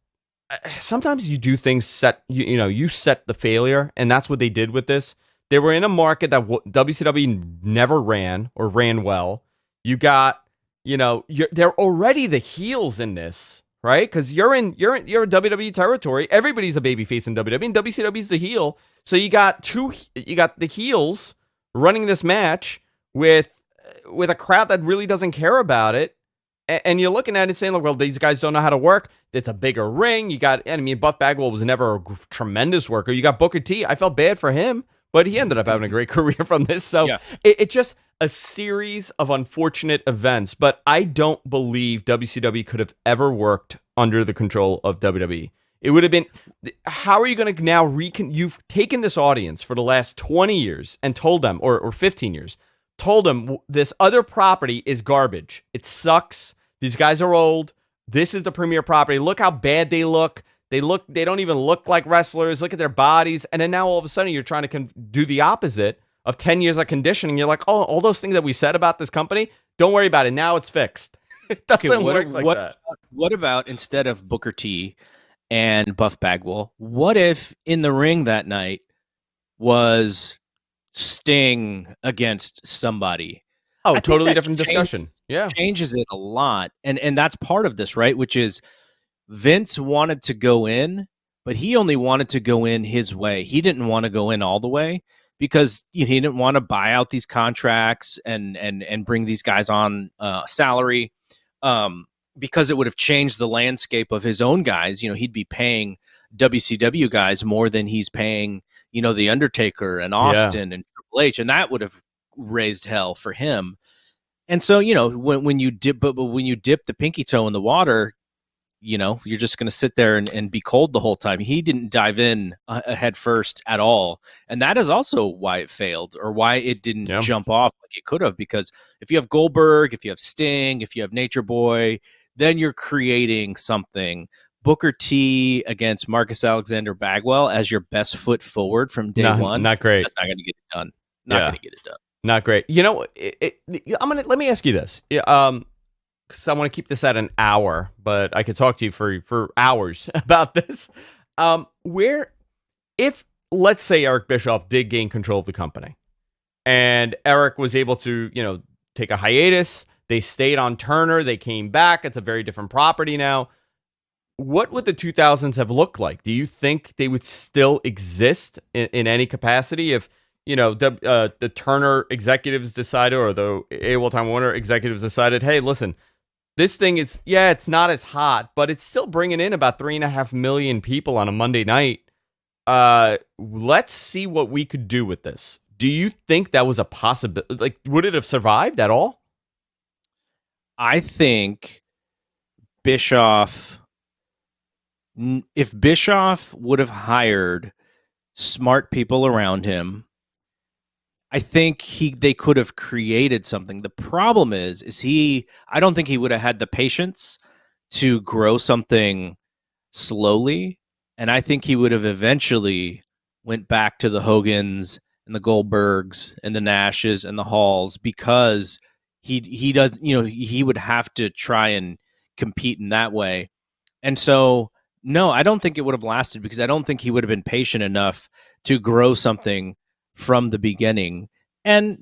Sometimes you do things you set the failure, and that's what they did with this. They were in a market that WCW never ran or ran well. You got, they're already the heels in this, right? Because you're in WWE territory. Everybody's a babyface in WWE, and WCW's the heel. So you got the heels running this match with a crowd that really doesn't care about it, And you're looking at it saying, like, well, these guys don't know how to work. It's a bigger ring. You got, I mean, Buff Bagwell was never a tremendous worker. You got Booker T. I felt bad for him, but he ended up having a great career from this. So it just a series of unfortunate events. But I don't believe WCW could have ever worked under the control of WWE. It would have been, how are you going to now you've taken this audience for the last 20 years and told them, or 15 years, told them this other property is garbage. It sucks. These guys are old. This is the premier property. Look how bad they look. They don't even look like wrestlers. Look at their bodies. And then now all of a sudden you're trying to do the opposite of 10 years of conditioning. You're like, oh, all those things that we said about this company, don't worry about it. Now it's fixed. It doesn't work like that. What about instead of Booker T and Buff Bagwell, what if in the ring that night was Sting against somebody? Oh, totally different discussion. Changes it a lot. And that's part of this, right? Which is Vince wanted to go in, but he only wanted to go in his way. He didn't want to go in all the way because he didn't want to buy out these contracts and bring these guys on salary because it would have changed the landscape of his own guys. He'd be paying WCW guys more than he's paying, The Undertaker and Austin and Triple H, and that would have raised hell for him. And so, when you dip the pinky toe in the water, you're just going to sit there and be cold the whole time. He didn't dive in head first at all. And that is also why it failed, or why it didn't jump off like it could have. Because if you have Goldberg, if you have Sting, if you have Nature Boy, then you're creating something. Booker T against Marcus Alexander Bagwell as your best foot forward from day one. Not great. That's not going to get it done. Not going to get it done. Not great. Let me ask you this. Because I want to keep this at an hour, but I could talk to you for hours about this. If let's say Eric Bischoff did gain control of the company, and Eric was able to, take a hiatus, they stayed on Turner, they came back. It's a very different property now. What would the 2000s have looked like? Do you think they would still exist in any capacity if, the Turner executives decided, or the AOL Time Warner executives decided, hey, listen, this thing is, it's not as hot, but it's still bringing in about 3.5 million people on a Monday night. Let's see what we could do with this. Do you think that was a possibility? Like, would it have survived at all? I think if Bischoff would have hired smart people around him, I think they could have created something. The problem is I don't think he would have had the patience to grow something slowly. And I think he would have eventually went back to the Hogans and the Goldbergs and the Nashes and the Halls, because he does, he would have to try and compete in that way. And so, no, I don't think it would have lasted, because I don't think he would have been patient enough to grow something from the beginning. And,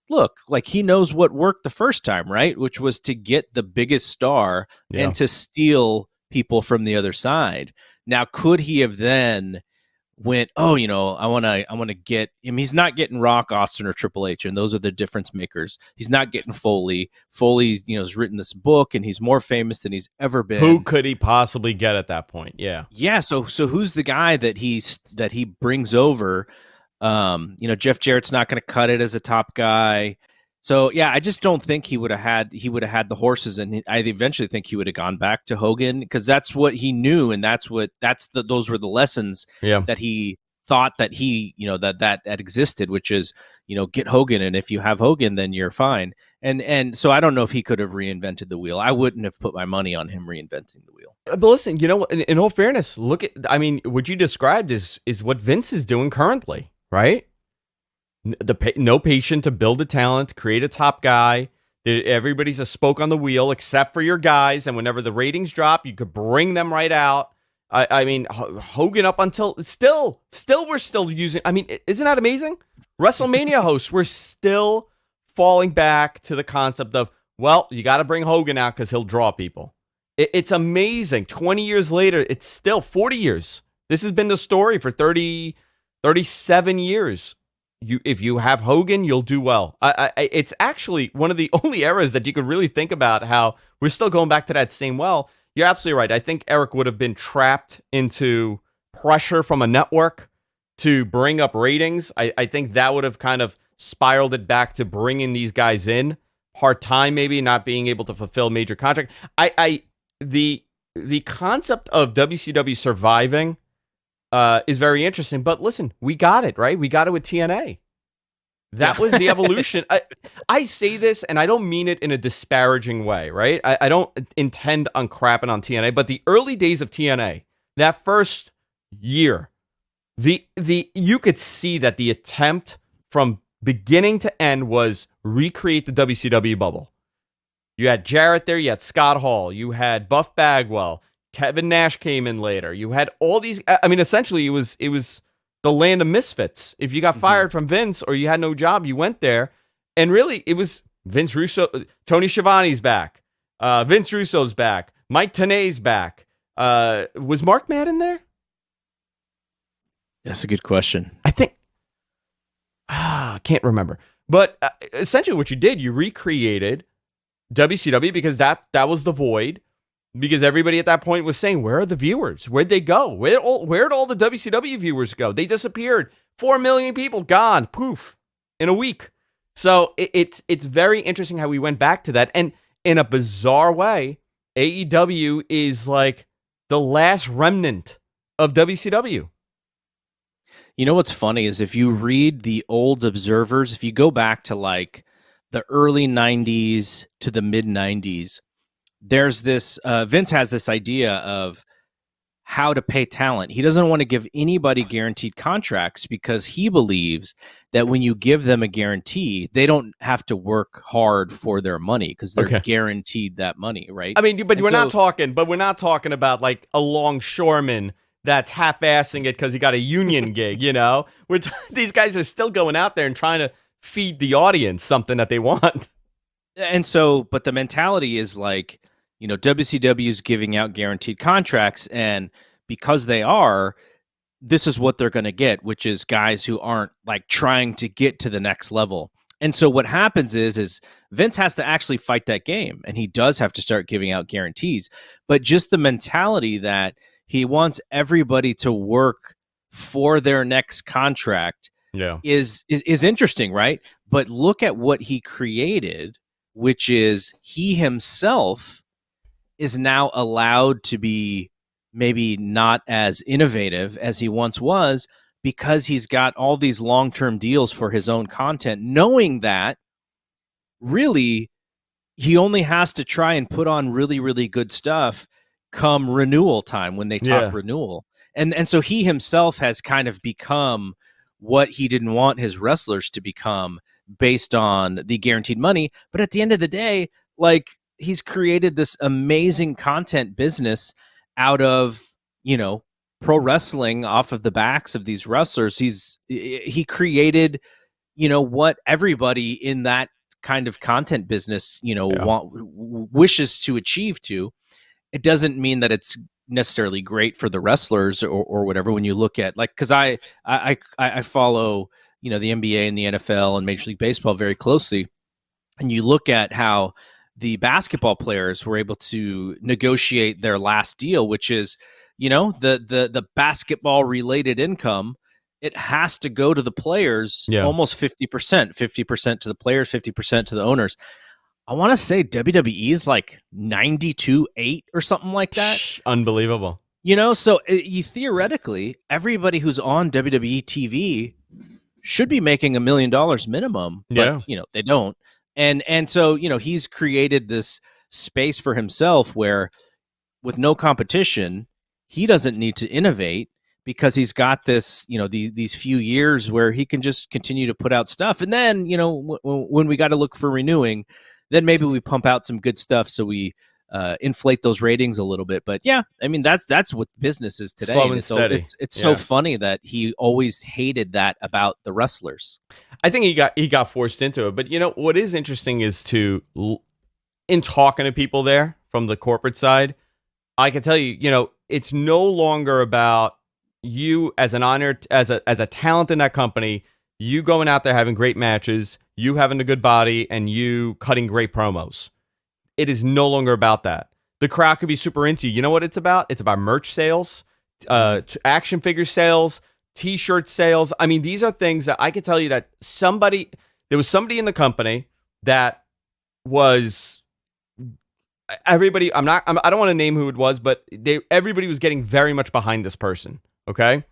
look, like, he knows what worked the first time, right? Which was to get the biggest star and to steal people from the other side. Now, could he have then went, I want to get him. He's not getting Rock, Austin, or Triple H, and those are the difference makers. He's not getting Foley. Foley, has written this book, and he's more famous than he's ever been. Who could he possibly get at that point? Yeah. So who's the guy that he brings over? Jeff Jarrett's not going to cut it as a top guy. So I just don't think he would have had the horses, and I eventually think he would have gone back to Hogan, because that's what he knew, and those were the lessons that he thought that that existed, which is, get Hogan, and if you have Hogan, then you're fine. And so I don't know if he could have reinvented the wheel. I wouldn't have put my money on him reinventing the wheel. But listen, in all fairness, what you described is what Vince is doing currently, right? No patience to build a talent, create a top guy. Everybody's a spoke on the wheel except for your guys, and whenever the ratings drop, you could bring them right out. Hogan up until still we're still using. Isn't that amazing? WrestleMania hosts, we're still falling back to the concept of, well, you got to bring Hogan out because he'll draw people. It's amazing. 20 years later, it's still 40 years. This has been the story for 37 years. if you have Hogan, you'll do well. It's actually one of the only eras that you could really think about how we're still going back to that same well. You're absolutely right. I think Eric would have been trapped into pressure from a network to bring up ratings. I think that would have kind of spiraled it back to bringing these guys in part-time, maybe not being able to fulfill major contract. The concept of WCW surviving is very interesting. But listen, we got it, right? We got it with TNA. That was the evolution. I say this, and I don't mean it in a disparaging way, right? I don't intend on crapping on TNA, but the early days of TNA, that first year, you could see that the attempt from beginning to end was recreate the WCW bubble. You had Jarrett there, you had Scott Hall, you had Buff Bagwell, Kevin Nash came in later. You had all these. I mean, essentially, it was the land of misfits. If you got fired from Vince or you had no job, you went there, and really, it was Vince Russo, Tony Schiavone's back, Vince Russo's back, Mike Tenay's back. Was Mark Madden there? That's a good question. I think. I can't remember. But essentially, what you did, you recreated WCW because that was the void. Because everybody at that point was saying, where are the viewers? Where'd they go? Where'd all the WCW viewers go? They disappeared. 4 million people gone. Poof. In a week. So it's very interesting how we went back to that. And in a bizarre way, AEW is like the last remnant of WCW. You know what's funny is if you read the old observers, if you go back to like the early 90s to the mid 90s, there's this Vince has this idea of how to pay talent. He doesn't want to give anybody guaranteed contracts because he believes that when you give them a guarantee, they don't have to work hard for their money because they're guaranteed that money, right? I mean, but we're not talking about like a longshoreman that's half-assing it because he got a union gig, you know? These guys are still going out there and trying to feed the audience something that they want. And so, but the mentality is like, you know, WCW is giving out guaranteed contracts, and because they are, this is what they're going to get, which is guys who aren't like trying to get to the next level. And so what happens is Vince has to actually fight that game, and he does have to start giving out guarantees. But just the mentality that he wants everybody to work for their next contract is interesting, right? But look at what he created, which is he himself is now allowed to be maybe not as innovative as he once was because he's got all these long-term deals for his own content, knowing that really he only has to try and put on really, really good stuff come renewal time when they talk renewal. And so he himself has kind of become what he didn't want his wrestlers to become based on the guaranteed money. But at the end of the day, like, he's created this amazing content business out of, you know, pro wrestling off of the backs of these wrestlers. He created, you know, what everybody in that kind of content business, you know, wishes to achieve to. It doesn't mean that it's necessarily great for the wrestlers or whatever. When you look at, like, because I follow, you know, the NBA and the NFL and Major League Baseball very closely, and you look at how the basketball players were able to negotiate their last deal, which is, you know, the basketball related income. It has to go to the players, almost 50% to the players, 50% to the owners. I want to say WWE is like 92-8 or something like that. Unbelievable. You know, so you theoretically, everybody who's on WWE TV should be making $1 million minimum, but you know, they don't. And so, you know, he's created this space for himself where with no competition, he doesn't need to innovate because he's got this, you know, these few years where he can just continue to put out stuff. And then, you know, when we got to look for renewing, then maybe we pump out some good stuff so we inflate those ratings a little bit. But yeah, I mean, that's what business is today. Slow and steady. It's so funny that he always hated that about the wrestlers. I think he got forced into it. But you know what is interesting is in talking to people there from the corporate side, I can tell you, you know, it's no longer about you as an honor as a talent in that company. you going out there having great matches, you having a good body, and you cutting great promos. It is no longer about that. The crowd could be super into you. You know what it's about? It's about merch sales, action figure sales, T-shirt sales. I mean, these are things that I could tell you that there was somebody in the company that was everybody. I don't want to name who it was, but everybody was getting very much behind this person. Okay.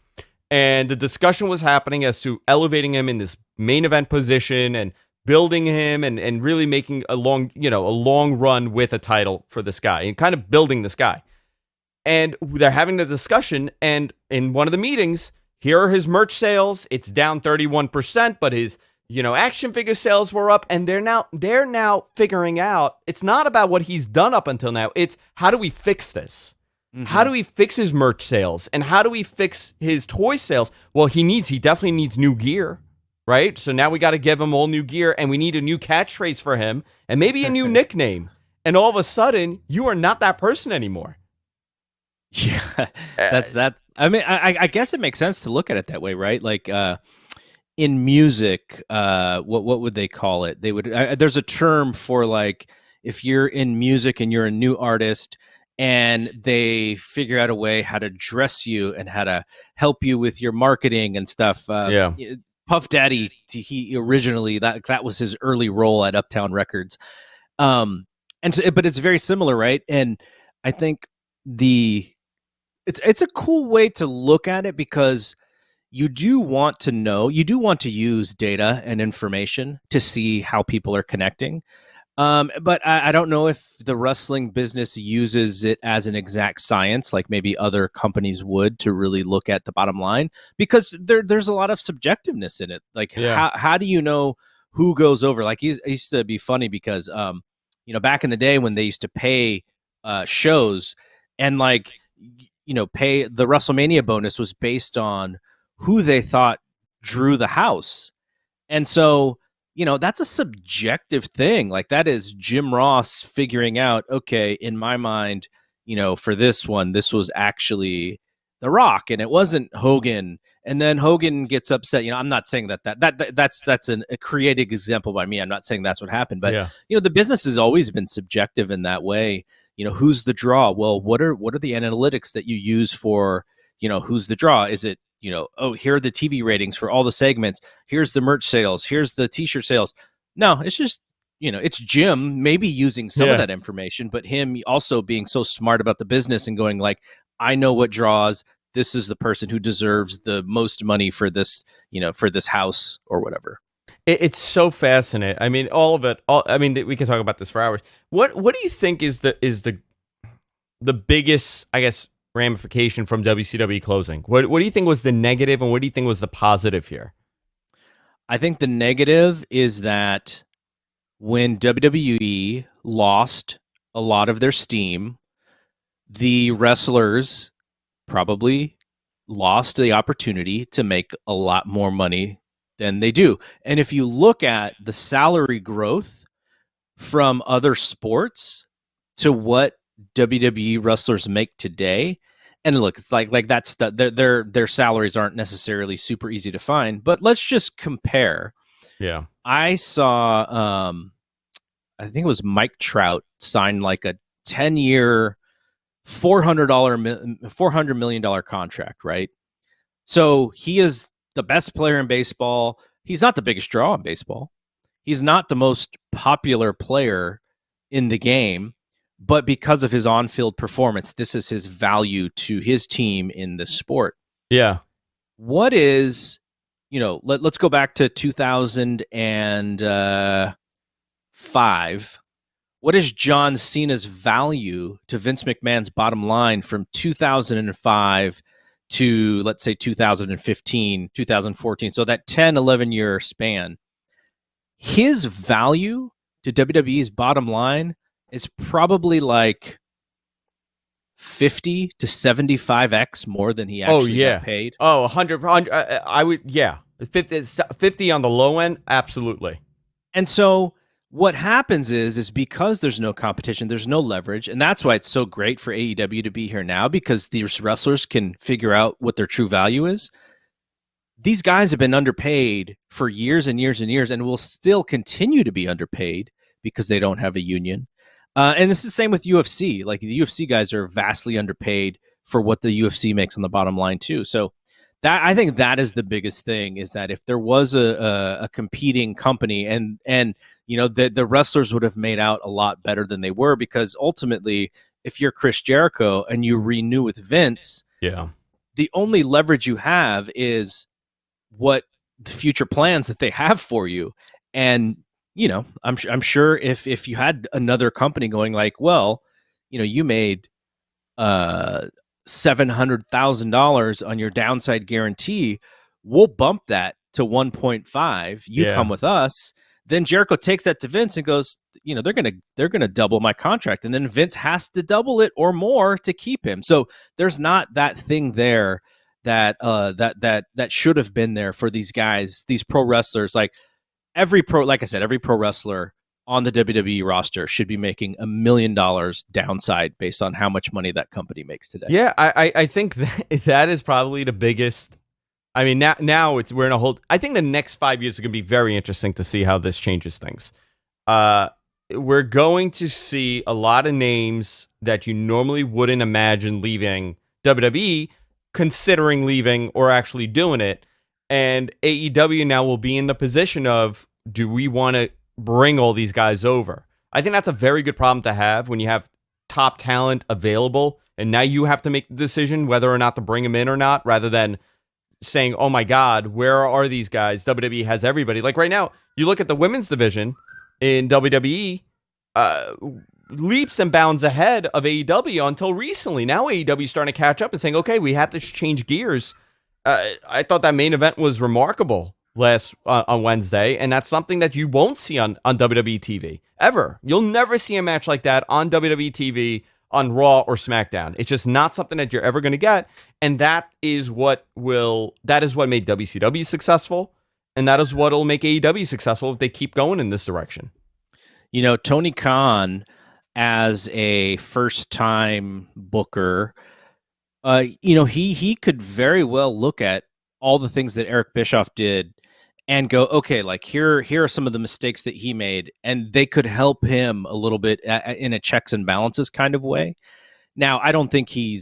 And the discussion was happening as to elevating him in this main event position and building him and really making a long run with a title for this guy and kind of building this guy. And they're having the discussion, and in one of the meetings, here are his merch sales. It's down 31%, but his, action figure sales were up, and they're now figuring out it's not about what he's done up until now. It's how do we fix this? Mm-hmm. How do we fix his merch sales? And how do we fix his toy sales? Well, he definitely needs new gear, right? So now we got to give him all new gear, and we need a new catchphrase for him and maybe a new nickname. And all of a sudden, you are not that person anymore. Yeah, that's that. I mean, I guess it makes sense to look at it that way, right? Like in music, what would they call it? They would. There's a term for like if you're in music and you're a new artist, and they figure out a way how to dress you and how to help you with your marketing and stuff. Puff Daddy, he originally that was his early role at Uptown Records, but it's very similar, right? And I think it's a cool way to look at it because you do want to use data and information to see how people are connecting. But I don't know if the wrestling business uses it as an exact science, like maybe other companies would, to really look at the bottom line, because there's a lot of subjectiveness in it. Like, how do you know who goes over? Like, it used to be funny because, back in the day when they used to pay shows and pay the WrestleMania bonus was based on who they thought drew the house. And so, that's a subjective thing. Like that is Jim Ross figuring out, okay, in my mind, for this one, this was actually The Rock and it wasn't Hogan. And then Hogan gets upset. I'm not saying that's a creative example by me. I'm not saying that's what happened, but the business has always been subjective in that way. Who's the draw? Well, what are the analytics that you use for, who's the draw? Is it, here are the TV ratings for all the segments. Here's the merch sales. Here's the T-shirt sales. No, it's just, it's Jim maybe using some of that information, but him also being so smart about the business and going like, I know what draws. This is the person who deserves the most money for this, for this house or whatever. It's so fascinating. I mean, all of it. We can talk about this for hours. What do you think is the biggest, I guess, ramification from WCW closing? What do you think was the negative, and what do you think was the positive here? I think the negative is that when WWE lost a lot of their steam, the wrestlers probably lost the opportunity to make a lot more money than they do. And if you look at the salary growth from other sports to what WWE wrestlers make today, and look, it's like that's their salaries aren't necessarily super easy to find, but let's just compare. Yeah. I saw I think it was Mike Trout signed like a 10-year $400 million contract, right? So he is the best player in baseball. He's not the biggest draw in baseball. He's not the most popular player in the game, but because of his on-field performance, this is his value to his team in the sport. Yeah. What is, let's go back to 2005. What is John Cena's value to Vince McMahon's bottom line from 2005 to, let's say, 2015, 2014? So that 10, 11-year span. His value to WWE's bottom line is probably like 50 to 75x more than he actually got paid. 100. I would, 50 on the low end, absolutely. And so what happens is because there's no competition, there's no leverage, and that's why it's so great for AEW to be here now, because these wrestlers can figure out what their true value is. these guys have been underpaid for years and years and years and will still continue to be underpaid because they don't have a union. And it's the same with UFC. Like the UFC guys are vastly underpaid for what the UFC makes on the bottom line too. So that, I think that is the biggest thing, is that if there was a competing company and the wrestlers would have made out a lot better than they were, because ultimately if you're Chris Jericho and you renew with Vince, the only leverage you have is what the future plans that they have for you. And I'm sure if you had another company going like, well, you made $700,000 on your downside guarantee, we'll bump that to 1.5. You come with us. Then Jericho takes that to Vince and goes, they're gonna double my contract, and then Vince has to double it or more to keep him. So there's not that thing there that should have been there for these guys, these pro wrestlers. Like every pro wrestler on the WWE roster should be making $1 million downside based on how much money that company makes today. Yeah, I think that is probably the biggest. I mean, now we're in a whole. I think the next 5 years are going to be very interesting to see how this changes things. We're going to see a lot of names that you normally wouldn't imagine leaving WWE, considering leaving or actually doing it. And AEW now will be in the position of, do we want to bring all these guys over? I think that's a very good problem to have when you have top talent available, and now you have to make the decision whether or not to bring them in or not, rather than saying, oh my God, where are these guys? WWE has everybody. Like right now, you look at the women's division in WWE, leaps and bounds ahead of AEW until recently. Now AEW is starting to catch up and saying, okay, we have to change gears. I thought that main event was remarkable on Wednesday, and that's something that you won't see on WWE TV ever. You'll never see a match like that on WWE TV, on Raw or SmackDown. It's just not something that you're ever going to get, and that is what made WCW successful, and that is what will make AEW successful if they keep going in this direction. Tony Khan, as a first-time booker, he could very well look at all the things that Eric Bischoff did and go, okay, like here are some of the mistakes that he made, and they could help him a little bit in a checks and balances kind of way. Now, I don't think he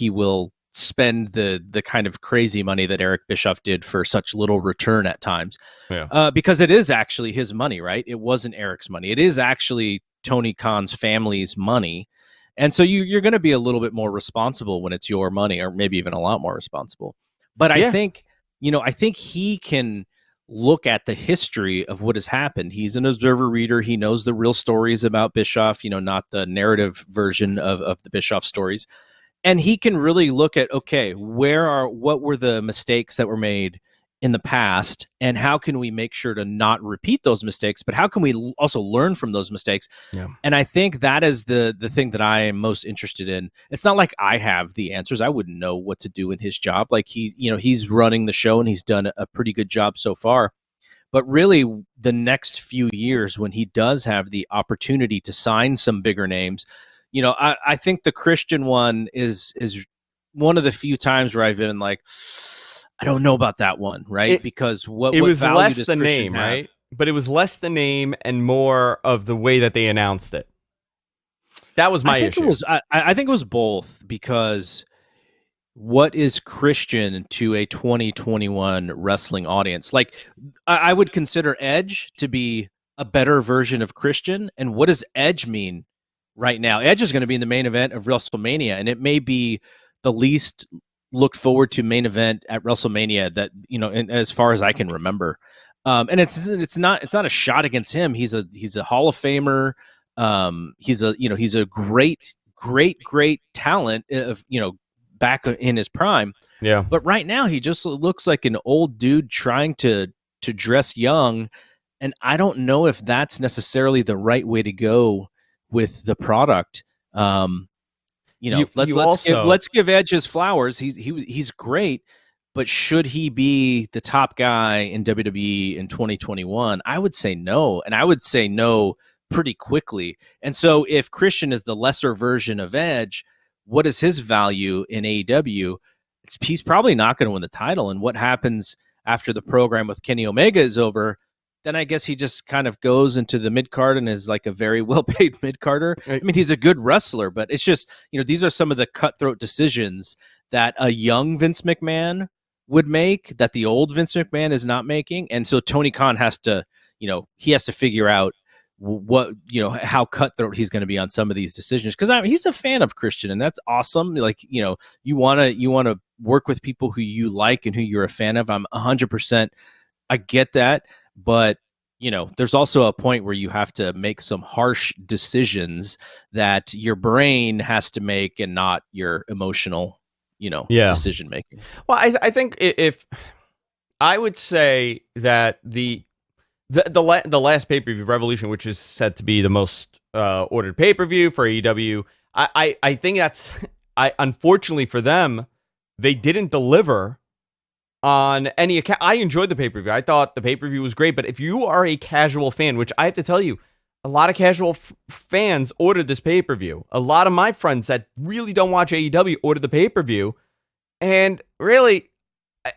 will spend the kind of crazy money that Eric Bischoff did for such little return at times, because it is actually his money, right? It wasn't Eric's money. It is actually Tony Khan's family's money. And so you're going to be a little bit more responsible when it's your money, or maybe even a lot more responsible. But I think he can look at the history of what has happened. He's an observer reader. He knows the real stories about Bischoff, not the narrative version of the Bischoff stories. And he can really look at, okay, what were the mistakes that were made in the past, and how can we make sure to not repeat those mistakes, but how can we also learn from those mistakes? And I think that is the thing that I am most interested in. It's not like I have the answers. I wouldn't know what to do in his job. Like he's running the show, and he's done a pretty good job so far. But really, the next few years, when he does have the opportunity to sign some bigger names, I think the Christian one is one of the few times where I've been like, I don't know about that one, right? Because what was value less does the Christian name, have? right? But it was less the name and more of the way that they announced it. That was my issue. I think it was both, because what is Christian to a 2021 wrestling audience? Like, I would consider Edge to be a better version of Christian. And what does Edge mean right now? Edge is going to be in the main event of WrestleMania, and it may be the least looked forward to main event at WrestleMania that, as far as I can remember. And it's not a shot against him. He's a Hall of Famer. He's a great talent of, back in his prime. Yeah. But right now he just looks like an old dude trying to dress young. And I don't know if that's necessarily the right way to go with the product. Let's give Edge his flowers. He's great, but should he be the top guy in WWE in 2021? I would say no, and I would say no pretty quickly. And so if Christian is the lesser version of Edge, what is his value in AEW? he's probably not going to win the title. And what happens after the program with Kenny Omega is over, then I guess he just kind of goes into the mid-card and is like a very well-paid mid-carder. I mean, he's a good wrestler, but it's just, these are some of the cutthroat decisions that a young Vince McMahon would make that the old Vince McMahon is not making. And so Tony Khan has to, he has to figure out what, how cutthroat he's going to be on some of these decisions. Cause he's a fan of Christian, and that's awesome. Like, you want to work with people who you like and who you're a fan of. I'm 100%. I get that. But, there's also a point where you have to make some harsh decisions that your brain has to make and not your emotional, decision making. Well, I think if I would say that the last pay-per-view, Revolution, which is said to be the most ordered pay-per-view for AEW, I think unfortunately for them, they didn't deliver on any account. I enjoyed the pay-per-view. I thought the pay-per-view was great, but if you are a casual fan, which I have to tell you, a lot of casual fans ordered this pay-per-view. A lot of my friends that really don't watch AEW ordered the pay-per-view, and really,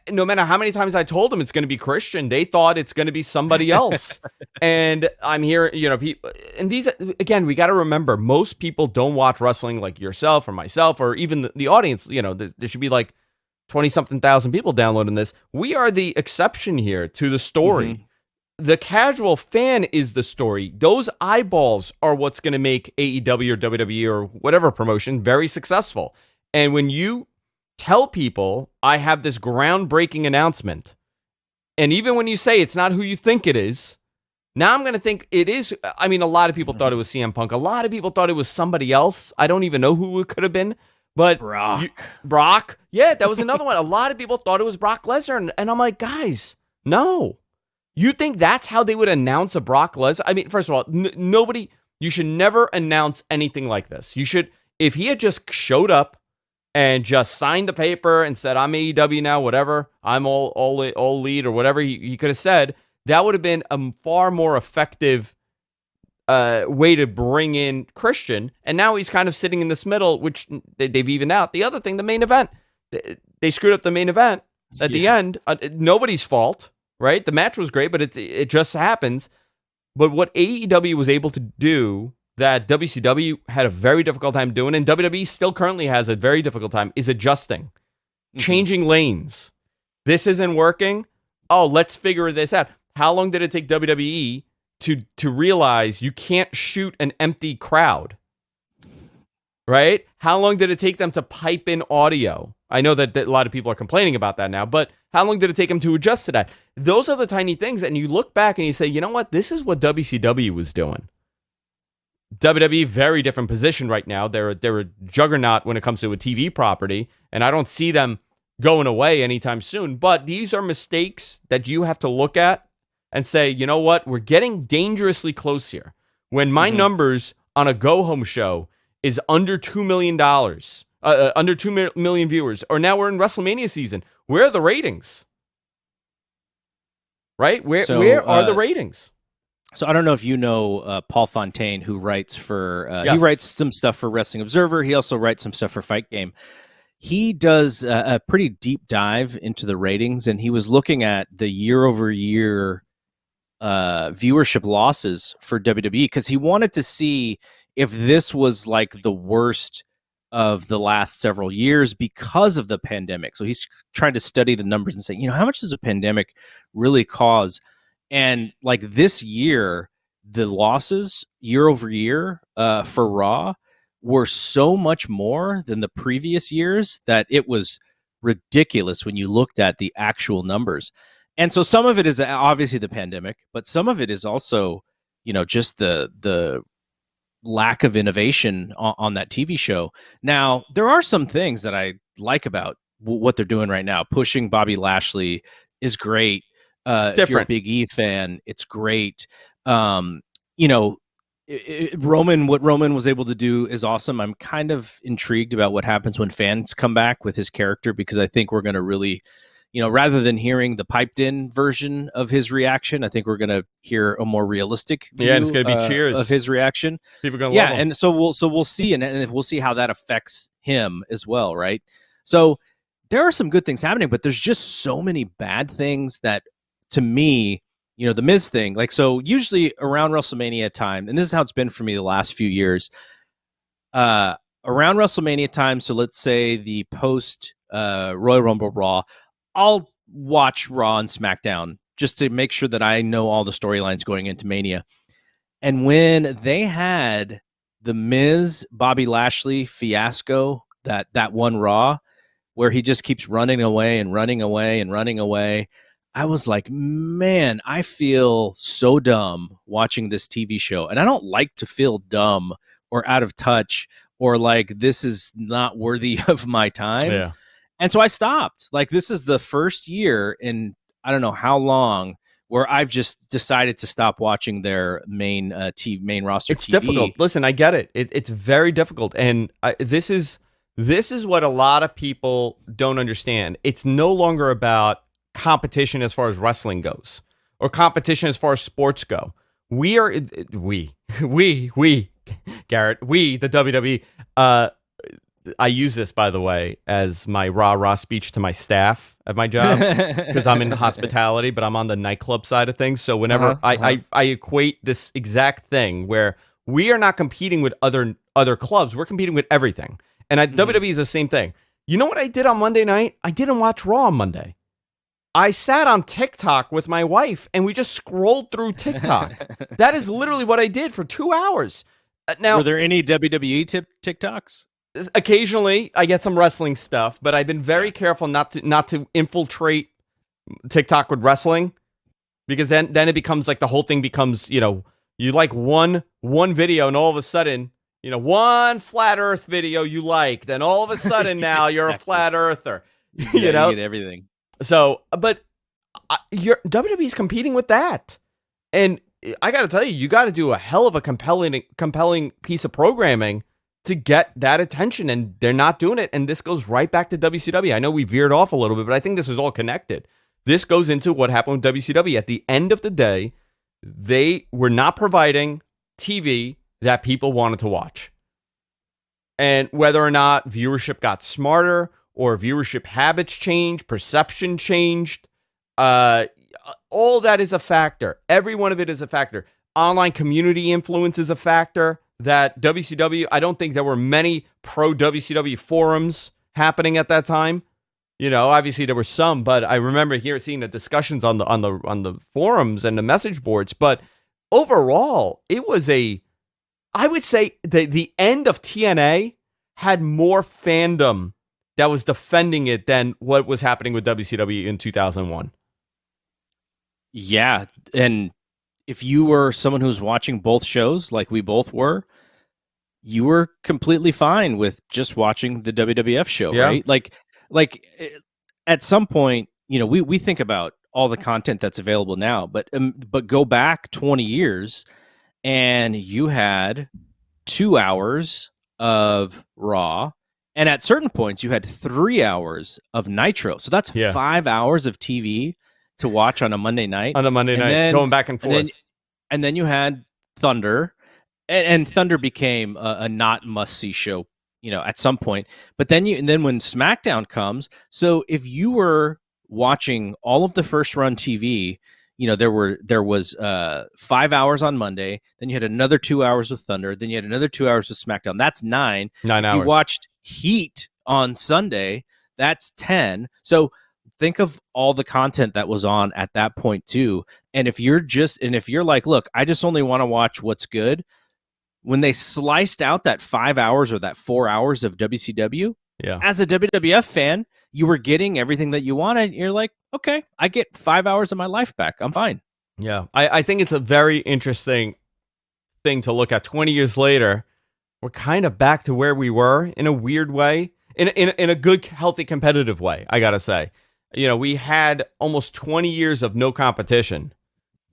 no matter how many times I told them it's going to be Christian, they thought it's going to be somebody else. And I'm here, people, and these, again, we got to remember, most people don't watch wrestling like yourself or myself or even the audience. There should be like 20-something thousand people downloading this. We are the exception here to the story. Mm-hmm. The casual fan is the story. Those eyeballs are what's going to make AEW or WWE or whatever promotion very successful. And when you tell people, I have this groundbreaking announcement, and even when you say it's not who you think it is, now I'm going to think it is. I mean, a lot of people thought it was CM Punk. A lot of people thought it was somebody else. I don't even know who it could have been. But Brock, yeah, that was another one. A lot of people thought it was Brock Lesnar, and I'm like, guys, no. You think that's how they would announce a Brock Lesnar? I mean, first of all, nobody, you should never announce anything like this. You should, if he had just showed up and just signed the paper and said, I'm AEW now, whatever, I'm all lead or whatever he could have said, that would have been a far more effective way to bring in Christian. And now he's kind of sitting in this middle, which they've evened out. The other thing, the main event, they screwed up the main event at the end. Nobody's fault, right? The match was great, but it just happens. But what AEW was able to do that WCW had a very difficult time doing, and WWE still currently has a very difficult time, is adjusting, changing lanes. This isn't working. Oh, let's figure this out. How long did it take WWE to realize you can't shoot an empty crowd? Right? How long did it take them to pipe in audio? I know that a lot of people are complaining about that now, but how long did it take them to adjust to that? Those are the tiny things, and you look back and you say, you know what? This is what WCW was doing. WWE, very different position right now. They're a juggernaut when it comes to a TV property, and I don't see them going away anytime soon. But these are mistakes that you have to look at and say, you know what? We're getting dangerously close here. When my numbers on a go-home show is under $2 million, under 2 million viewers, or now we're in WrestleMania season, where are the ratings? Right? Where are the ratings? So I don't know if you know Paul Fontaine, who writes for he writes some stuff for Wrestling Observer. He also writes some stuff for Fight Game. He does a pretty deep dive into the ratings, and he was looking at the year-over-year viewership losses for WWE because he wanted to see if this was like the worst of the last several years because of the pandemic. So he's trying to study the numbers and say, how much does the pandemic really cause? And like this year, the losses year over year for Raw were so much more than the previous years that it was ridiculous when you looked at the actual numbers. And so some of it is obviously the pandemic, but some of it is also, just the lack of innovation on that TV show. Now, there are some things that I like about what they're doing right now. Pushing Bobby Lashley is great. It's if you're a different. Big E fan, it's great. Roman, what Roman was able to do is awesome. I'm kind of intrigued about what happens when fans come back with his character, because I think we're going to really, rather than hearing the piped in version of his reaction, I think we're going to hear a more realistic view and it's going to be cheers of his reaction. People are going to love him. And so we'll see, and we'll see how that affects him as well, right? So there are some good things happening, but there's just so many bad things that, to me, the Miz thing, like, so usually around WrestleMania time, and this is how it's been for me the last few years, around WrestleMania time, so let's say the post Royal Rumble Raw, I'll watch Raw and SmackDown just to make sure that I know all the storylines going into Mania. And when they had the Miz Bobby Lashley fiasco, that one Raw where he just keeps running away and running away and running away, I was like, man, I feel so dumb watching this TV show. And I don't like to feel dumb or out of touch or like this is not worthy of my time. Yeah. And so I stopped. Like, this is the first year in I don't know how long where I've just decided to stop watching their main roster. It's difficult. Listen, I get it. It's very difficult. And this is what a lot of people don't understand. It's no longer about competition as far as wrestling goes or competition as far as sports go. Garrett, the WWE, I use this, by the way, as my rah-rah speech to my staff at my job because I'm in hospitality, but I'm on the nightclub side of things. So whenever I equate this exact thing where we are not competing with other clubs, we're competing with everything. And WWE is the same thing. You know what I did on Monday night? I didn't watch Raw on Monday. I sat on TikTok with my wife, and we just scrolled through TikTok. That is literally what I did for 2 hours. Now, were there any WWE TikToks? Occasionally, I get some wrestling stuff, but I've been very careful not to infiltrate TikTok with wrestling, because then it becomes like the whole thing becomes, you like one video, and all of a sudden, one flat Earth video you like, then all of a sudden now you're a flat earther. You get everything. So, but WWE's competing with that, and I got to tell you, you got to do a hell of a compelling piece of programming to get that attention, and they're not doing it. And this goes right back to WCW. I know we veered off a little bit, but I think this is all connected. This goes into what happened with WCW. At the end of the day, they were not providing TV that people wanted to watch. And whether or not viewership got smarter or viewership habits changed, perception changed, all that is a factor. Every one of it is a factor. Online community influence is a factor. That WCW, I don't think there were many pro WCW forums happening at that time. Obviously there were some, but I remember seeing the discussions on the forums and the message boards. But overall, it was I would say the end of TNA had more fandom that was defending it than what was happening with WCW in 2001. Yeah, and if you were someone who was watching both shows, like we both were, you were completely fine with just watching the WWF show, right? Like at some point, we think about all the content that's available now, but go back 20 years and you had 2 hours of Raw, and at certain points you had 3 hours of Nitro. So that's 5 hours of TV to watch on a Monday night. Going back and forth. And then you had Thunder, and Thunder became a not must-see show, at some point. But then when SmackDown comes, so if you were watching all of the first run TV, there was 5 hours on Monday, then you had another 2 hours with Thunder, then you had another 2 hours with SmackDown. That's 9. 9 hours. If you watched Heat on Sunday, that's 10. So think of all the content that was on at that point too. And if you're like, look, I just only want to watch what's good. When they sliced out that 5 hours or that 4 hours of WCW, as a WWF fan, you were getting everything that you wanted. You're like, okay, I get 5 hours of my life back. I'm fine. Yeah. I think it's a very interesting thing to look at. 20 years later, we're kind of back to where we were in a weird way, in a good, healthy, competitive way, I got to say. We had almost 20 years of no competition,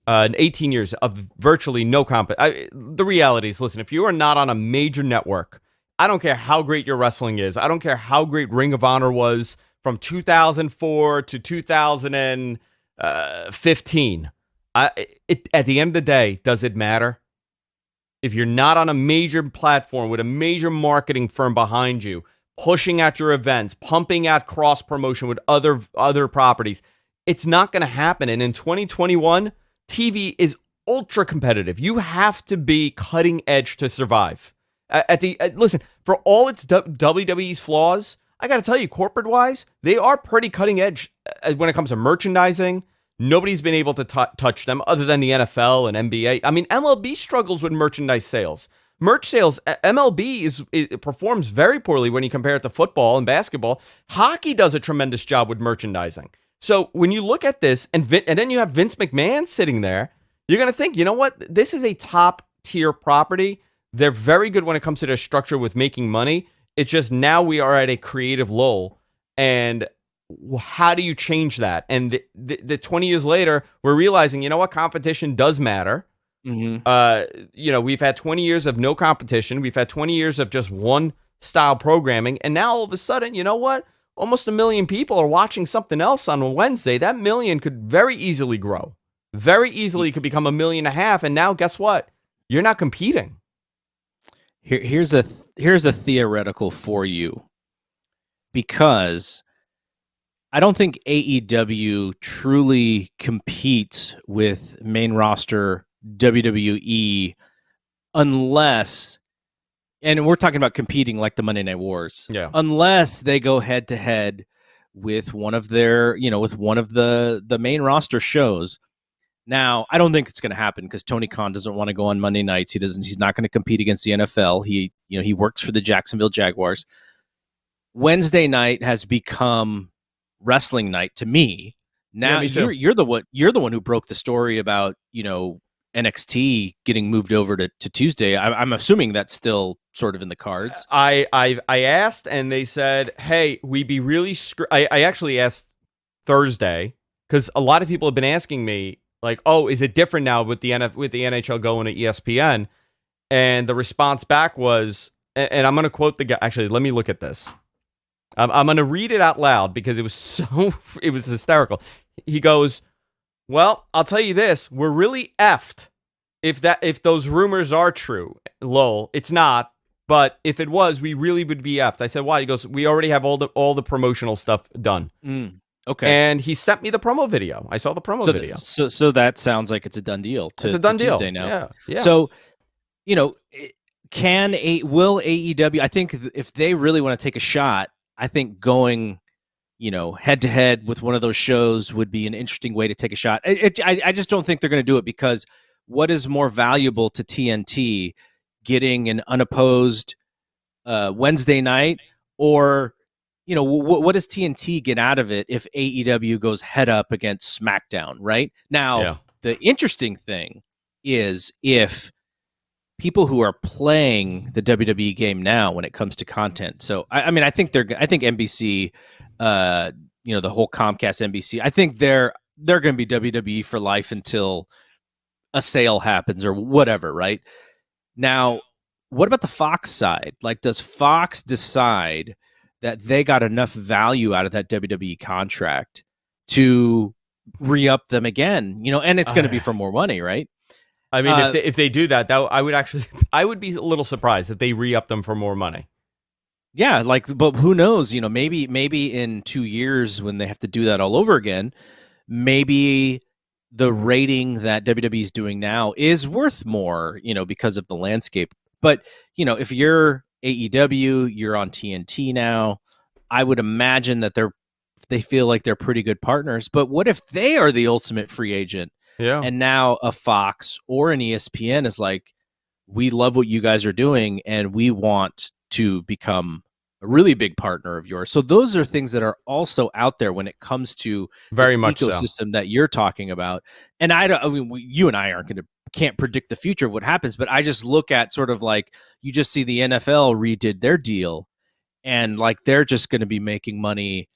and 18 years of virtually no the reality is, listen, if you are not on a major network, I don't care how great your wrestling is. I don't care how great Ring of Honor was from 2004 to 2015. At the end of the day, does it matter? If you're not on a major platform with a major marketing firm behind you, pushing at your events, pumping out cross promotion with other properties. It's not going to happen. And in 2021, TV is ultra competitive. You have to be cutting edge to survive. Listen, for all its WWE's flaws, I got to tell you, corporate wise, they are pretty cutting edge when it comes to merchandising. Nobody's been able to touch them other than the NFL and NBA. I mean, MLB struggles with merchandise sales. Merch sales, MLB it performs very poorly when you compare it to football and basketball. Hockey does a tremendous job with merchandising. So when you look at this, and then you have Vince McMahon sitting there, you're going to think, you know what? This is a top tier property. They're very good when it comes to their structure with making money. It's just now we are at a creative lull. And how do you change that? And the 20 years later, we're realizing, you know what? Competition does matter. Mm-hmm. We've had 20 years of no competition. We've had 20 years of just one style programming. And now all of a sudden, you know what? Almost 1 million people are watching something else on a Wednesday. That million could very easily grow. Very easily could become 1.5 million. And now guess what? You're not competing. Here's a theoretical for you, because I don't think AEW truly competes with main roster WWE unless, and we're talking about competing like the Monday Night Wars, unless they go head to head with one of their, with one of the main roster shows. Now, I don't think it's going to happen because Tony Khan doesn't want to go on Monday nights. He's not going to compete against the NFL. He works for the Jacksonville Jaguars. Wednesday night has become wrestling night to me. Now you're the one who broke the story about, NXT getting moved over to Tuesday. I'm assuming that's still sort of in the cards. I asked, and they said, "Hey, we'd be really." I actually asked Thursday because a lot of people have been asking me, like, "Oh, is it different now with the NHL going to ESPN?" And the response back was, and I'm going to quote the guy. Actually, let me look at this. I'm going to read it out loud because it was hysterical. He goes, "Well, I'll tell you this: we're really effed if those rumors are true. Lol, it's not, but if it was, we really would be effed." I said, "Why?" He goes, "We already have all the promotional stuff done." Okay. And he sent me the promo video. I saw the promo video. So that sounds like it's a done deal. It's a done deal Tuesday now. Yeah. So, will AEW? I think if they really want to take a shot, I think going, head to head with one of those shows would be an interesting way to take a shot. I just don't think they're going to do it because what is more valuable to TNT, getting an unopposed Wednesday night, or what does TNT get out of it if AEW goes head up against SmackDown? Right now, The interesting thing is if people who are playing the WWE game now when it comes to content. So I think NBC, the whole Comcast NBC, I think they're going to be WWE for life until a sale happens or whatever. Right now, what about the Fox side? Like, does Fox decide that they got enough value out of that WWE contract to re-up them again? And it's going to be for more money, right? I mean, if they do that, I would be a little surprised if they re-up them for more money. Yeah, but who knows? Maybe in 2 years when they have to do that all over again, maybe the rating that WWE is doing now is worth more, because of the landscape. But if you're AEW, you're on TNT now, I would imagine that they feel like they're pretty good partners. But what if they are the ultimate free agent? Yeah. And now a Fox or an ESPN is like, we love what you guys are doing and we want to become a really big partner of yours. So those are things that are also out there when it comes to very this much ecosystem that you're talking about. And you and I can't predict the future of what happens, but I just look at sort of like, you just see the NFL redid their deal and like, they're just going to be making money,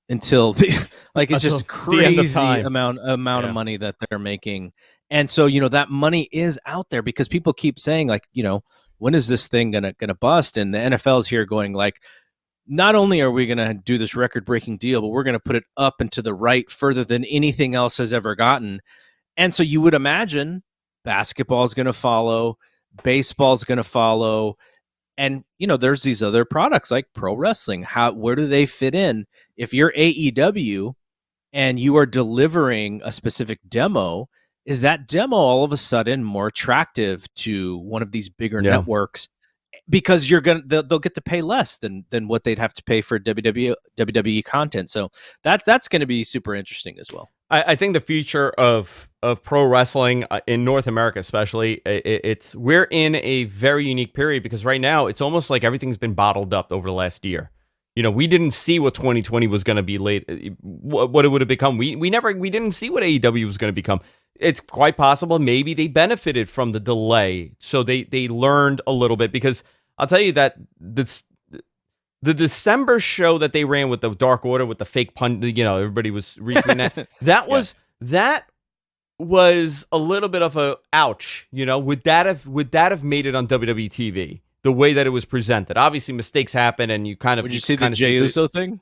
until it's just crazy amount of money that they're making. And so, that money is out there because people keep saying like, when is this thing gonna bust? And the NFL is here going like, not only are we gonna do this record breaking deal, but we're gonna put it up and to the right further than anything else has ever gotten. And so you would imagine basketball is gonna follow, baseball is gonna follow, And there's these other products like pro wrestling. Where do they fit in? If you're AEW and you are delivering a specific demo, is that demo all of a sudden more attractive to one of these bigger networks? Because they'll get to pay less than what they'd have to pay for WWE content. So that's going to be super interesting as well. I think the future of pro wrestling in North America, especially, we're in a very unique period because right now it's almost like everything's been bottled up over the last year. We didn't see what 2020 was going to be what it would have become. We didn't see what AEW was going to become. It's quite possible maybe they benefited from the delay, so they learned a little bit, because I'll tell you that the December show that they ran with the Dark Order with the fake pun, everybody was retweeting that. That was a little bit of a ouch. Would that have made it on WWE TV? The way that it was presented. Obviously, mistakes happen, and you kind of... Would you see the Jey Uso thing?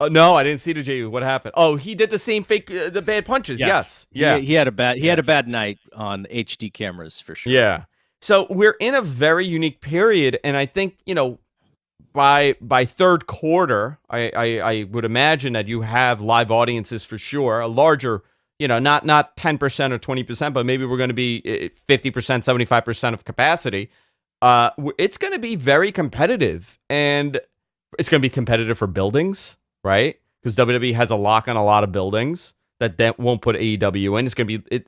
No, I didn't see the Jey Uso. What happened? Oh, he did the same fake, the bad punches. Yes, yeah. He had a bad night on HD cameras for sure. Yeah. So we're in a very unique period, and I think by third quarter, I would imagine that you have live audiences for sure, a larger, not 10% or 20%, but maybe we're going to be 50%, 75% of capacity. It's going to be very competitive, and it's going to be competitive for buildings, right? Because WWE has a lock on a lot of buildings that won't put AEW in.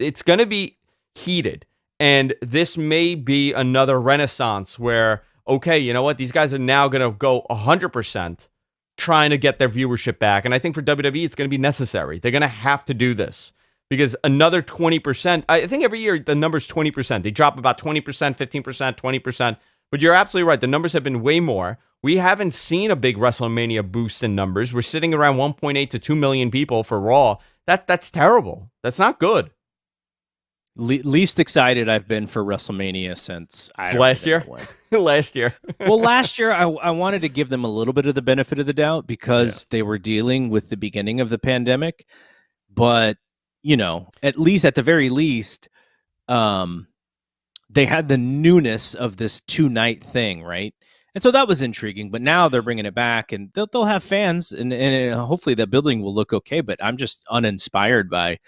It's going to be heated, and this may be another renaissance where, okay, you know what? These guys are now going to go 100% trying to get their viewership back, and I think for WWE it's going to be necessary. They're going to have to do this. Because another 20%, I think every year the number's 20%. They drop about 20%, 15%, 20%. But you're absolutely right. The numbers have been way more. We haven't seen a big WrestleMania boost in numbers. We're sitting around 1.8 to 2 million people for Raw. That's terrible. That's not good. Least excited I've been for WrestleMania since last year. Last year. Well, last year I wanted to give them a little bit of the benefit of the doubt because they were dealing with the beginning of the pandemic. But at the very least, they had the newness of this 2-night thing, right? And so that was intriguing. But now they're bringing it back, and they'll have fans, and hopefully that building will look okay. But I'm just uninspired by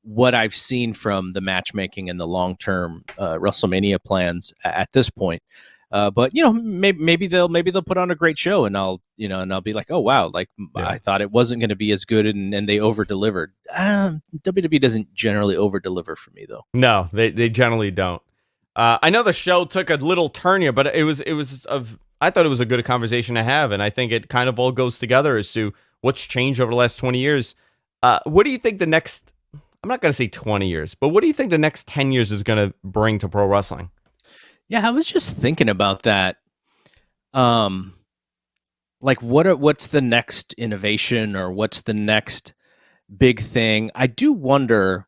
what I've seen from the matchmaking and the long-term WrestleMania plans at this point. But maybe they'll put on a great show, and I'll be like, oh wow, I thought it wasn't going to be as good, and they over delivered. WWE doesn't generally over deliver for me though. No, they generally don't. I know the show took a little turn here, but I thought it was a good conversation to have, and I think it kind of all goes together as to what's changed over the last 20 years. What do you think the next? I'm not going to say 20 years, but what do you think the next 10 years is going to bring to pro wrestling? Yeah, I was just thinking about that. What's the next innovation, or what's the next big thing? I do wonder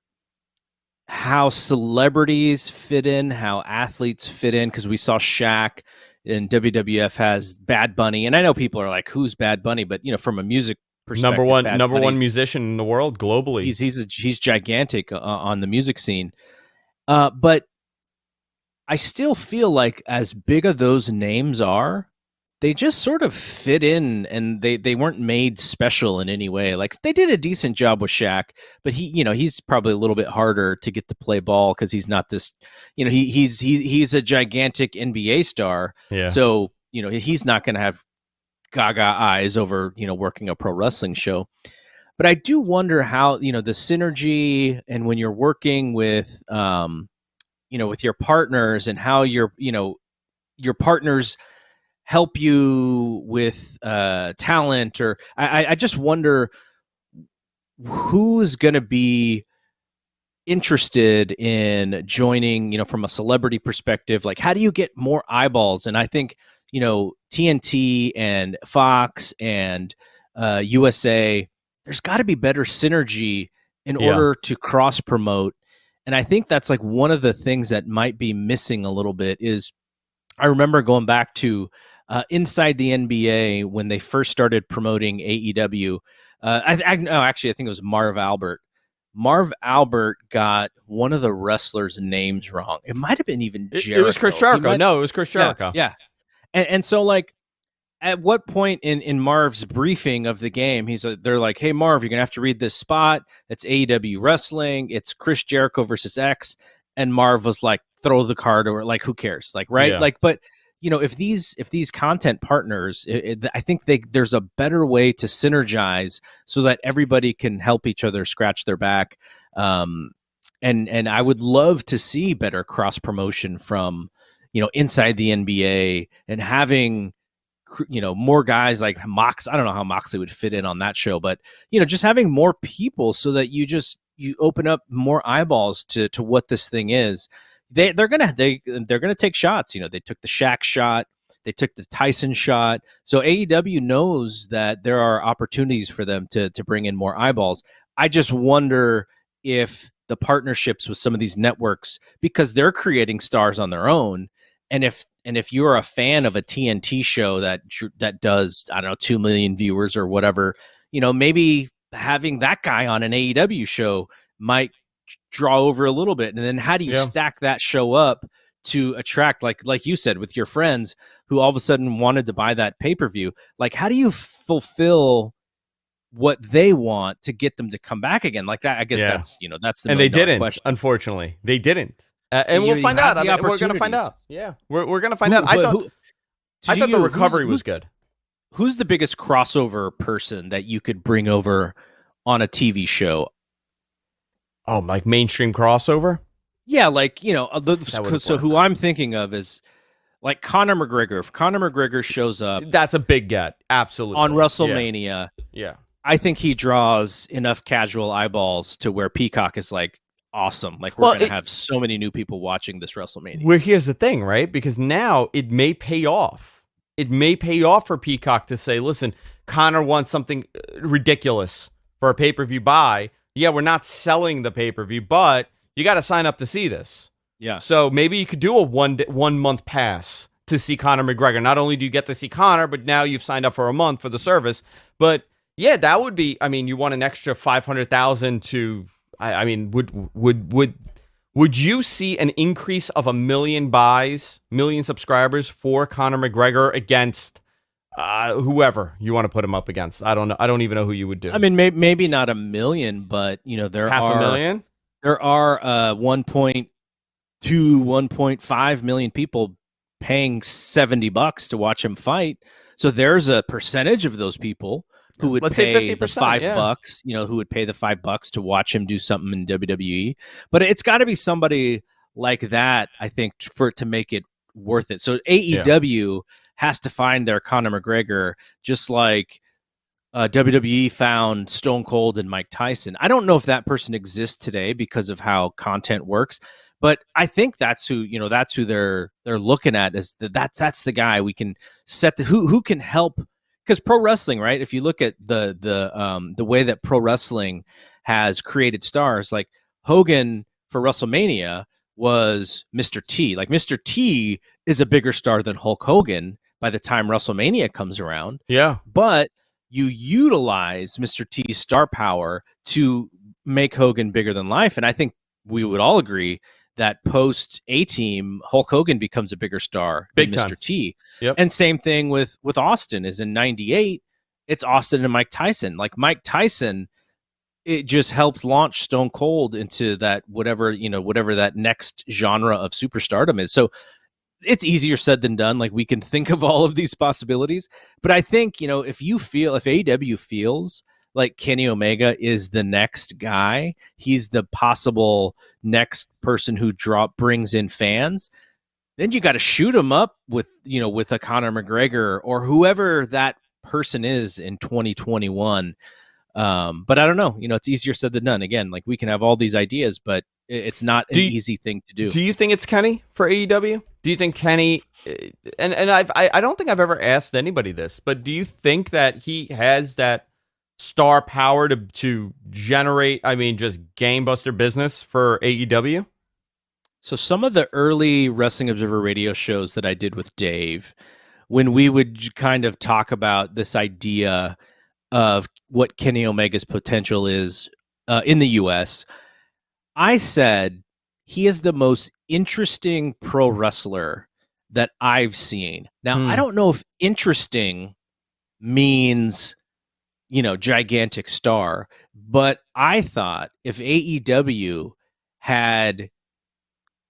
how celebrities fit in, how athletes fit in, because we saw Shaq, and WWF has Bad Bunny, and I know people are like, "Who's Bad Bunny?" But from a music perspective, number one musician in the world globally. He's gigantic on the music scene, but I still feel like as big as those names are, they just sort of fit in, and they weren't made special in any way. Like, they did a decent job with Shaq, but he's probably a little bit harder to get to play ball because he's not this, he's a gigantic NBA star. Yeah. So, he's not going to have gaga eyes over, working a pro wrestling show. But I do wonder how, the synergy, and when you're working with, with your partners, and how your partners help you with talent, or I just wonder who's going to be interested in joining, from a celebrity perspective. Like, how do you get more eyeballs? And I think, TNT and Fox and USA, there's got to be better synergy in order to cross promote. And I think that's like one of the things that might be missing a little bit is, I remember going back to inside the NBA when they first started promoting AEW. I think it was Marv Albert. Marv Albert got one of the wrestlers' names wrong. It might have been even Jericho. It was Chris Jericho. No, it was Chris Jericho. Yeah. And so like, at what point in Marv's briefing of the game, they're like, hey, Marv, you're going to have to read this spot. It's AEW wrestling. It's Chris Jericho versus X. And Marv was like, throw the card, or like, who cares? Like, right. Yeah. Like, but if these content partners, I think there's a better way to synergize so that everybody can help each other scratch their back. And I would love to see better cross promotion from, inside the NBA, and having, more guys like Mox. I don't know how Moxley would fit in on that show, but just having more people so that you open up more eyeballs to what this thing is. They're gonna take shots. They took the Shaq shot, they took the Tyson shot. So AEW knows that there are opportunities for them to bring in more eyeballs. I just wonder if the partnerships with some of these networks, because they're creating stars on their own, and if you're a fan of a TNT show that does, I don't know, 2 million viewers or whatever, maybe having that guy on an AEW show might draw over a little bit. And then how do you stack that show up to attract, like you said, with your friends who all of a sudden wanted to buy that pay-per-view? Like, how do you fulfill what they want to get them to come back again? Like that, I guess that's the and they didn't question. Unfortunately, they didn't. And we'll find out. We're going to find out. Yeah, we're going to find out. I thought the recovery was good. Who's the biggest crossover person that you could bring over on a TV show? Oh, like mainstream crossover? Yeah, like, so who I'm thinking of is like Conor McGregor. If Conor McGregor shows up, that's a big get. Absolutely. On WrestleMania. Yeah. I think he draws enough casual eyeballs to where Peacock is like, awesome. Like, we're going to have so many new people watching this WrestleMania. Well, here's the thing, right? Because now it may pay off. It may pay off for Peacock to say, listen, Conor wants something ridiculous for a pay-per-view buy. Yeah, we're not selling the pay-per-view, but you got to sign up to see this. Yeah. So maybe you could do a 1 month pass to see Conor McGregor. Not only do you get to see Conor, but now you've signed up for a month for the service. But yeah, that would be, you want an extra 500,000 to... would you see an increase of 1 million buys, million subscribers for Conor McGregor against whoever you want to put him up against? I don't know. I don't even know who you would do. Maybe not 1 million, but there half a million. There are 1.2, 1.5 million people paying $70 to watch him fight. So there's a percentage of those people who would pay the $5, who would pay the $5 to watch him do something in WWE. But it's got to be somebody like that, I think, for it to make it worth it. So AEW has to find their Conor McGregor, just like WWE found Stone Cold and Mike Tyson. I don't know if that person exists today because of how content works, but I think that's who they're looking at, is that's the guy we can set who can help. Because pro wrestling, right? If you look at the way that pro wrestling has created stars, like Hogan for WrestleMania was Mr. T. Like, Mr. T is a bigger star than Hulk Hogan by the time WrestleMania comes around. Yeah. But you utilize Mr. T's star power to make Hogan bigger than life. And I think we would all agree that post A-Team, Hulk Hogan becomes a bigger star than Mr. T. Yep. And same thing with Austin, is in 98, it's Austin and Mike Tyson. Like, Mike Tyson, it just helps launch Stone Cold into that whatever that next genre of superstardom is. So it's easier said than done. Like, we can think of all of these possibilities, but I think, if AEW feels like Kenny Omega is the next guy, he's the possible next person who brings in fans, then you got to shoot him up with a Conor McGregor or whoever that person is in 2021. But I don't know, it's easier said than done. Again, like, we can have all these ideas, but it's not an easy thing to do. Do you think it's Kenny for AEW? Do you think Kenny, and I don't think I've ever asked anybody this, but do you think that he has that star power to generate, just gamebuster business for AEW? So some of the early Wrestling Observer Radio shows that I did with Dave, when we would kind of talk about this idea of what Kenny Omega's potential is in the US, I said he is the most interesting pro wrestler that I've seen. Now, I don't know if interesting means, gigantic star, but I thought if AEW had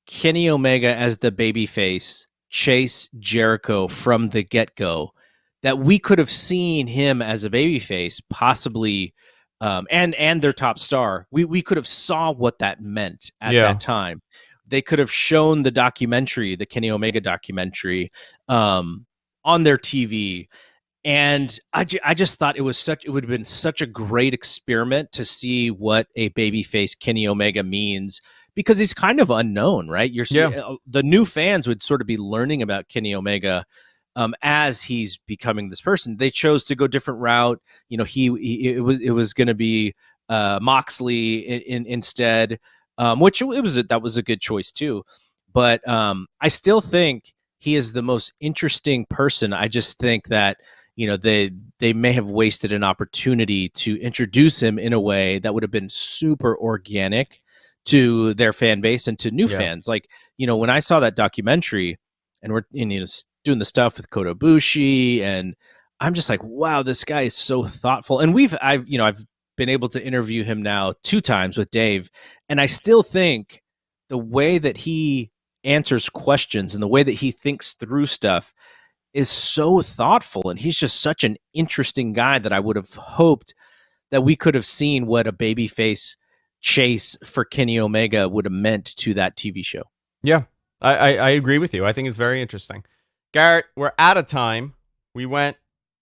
Kenny Omega as the babyface chase Jericho from the get-go, that we could have seen him as a babyface, possibly, and their top star. We could have saw what that meant at that time. They could have shown the documentary, the Kenny Omega documentary, on their TV. And I just thought it would have been such a great experiment to see what a babyface Kenny Omega means, because he's kind of unknown, right? The new fans would sort of be learning about Kenny Omega as he's becoming this person. They chose to go different route. It was going to be Moxley instead, which that was a good choice too. But I still think he is the most interesting person. I just think that they may have wasted an opportunity to introduce him in a way that would have been super organic to their fan base and to new fans. Like, when I saw that documentary and we're doing the stuff with Kota Ibushi, and I'm just like, wow, this guy is so thoughtful. And I've been able to interview him now 2 times with Dave, and I still think the way that he answers questions and the way that he thinks through stuff is so thoughtful, and he's just such an interesting guy that I would have hoped that we could have seen what a babyface chase for Kenny Omega would have meant to that TV show. Yeah, I agree with you. I think it's very interesting. Garrett, we're out of time. We went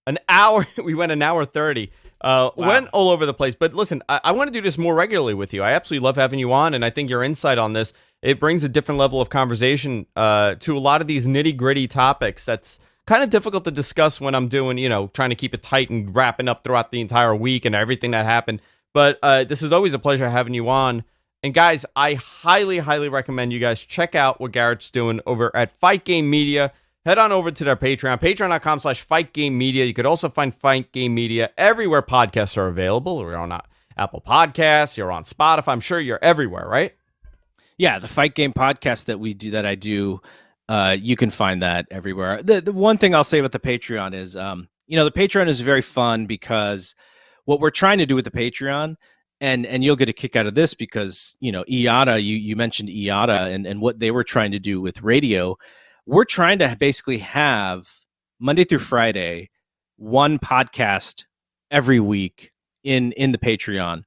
an hour. We went an hour 30. Wow. Went all over the place. But listen, I want to do this more regularly with you. I absolutely love having you on, and I think your insight on this, it brings a different level of conversation to a lot of these nitty-gritty topics that's kind of difficult to discuss when I'm doing, trying to keep it tight and wrapping up throughout the entire week and everything that happened. But this is always a pleasure having you on. And guys, I highly, highly recommend you guys check out what Garrett's doing over at Fight Game Media. Head on over to their Patreon, patreon.com/FightGameMedia. You could also find Fight Game Media everywhere podcasts are available. We're on Apple Podcasts, you're on Spotify. I'm sure you're everywhere, right? Yeah, the Fight Game podcast that I do, you can find that everywhere. The one thing I'll say about the Patreon is, the Patreon is very fun because what we're trying to do with the Patreon, and you'll get a kick out of this because, IATA, you mentioned IATA and what they were trying to do with radio. We're trying to basically have Monday through Friday, one podcast every week in the Patreon.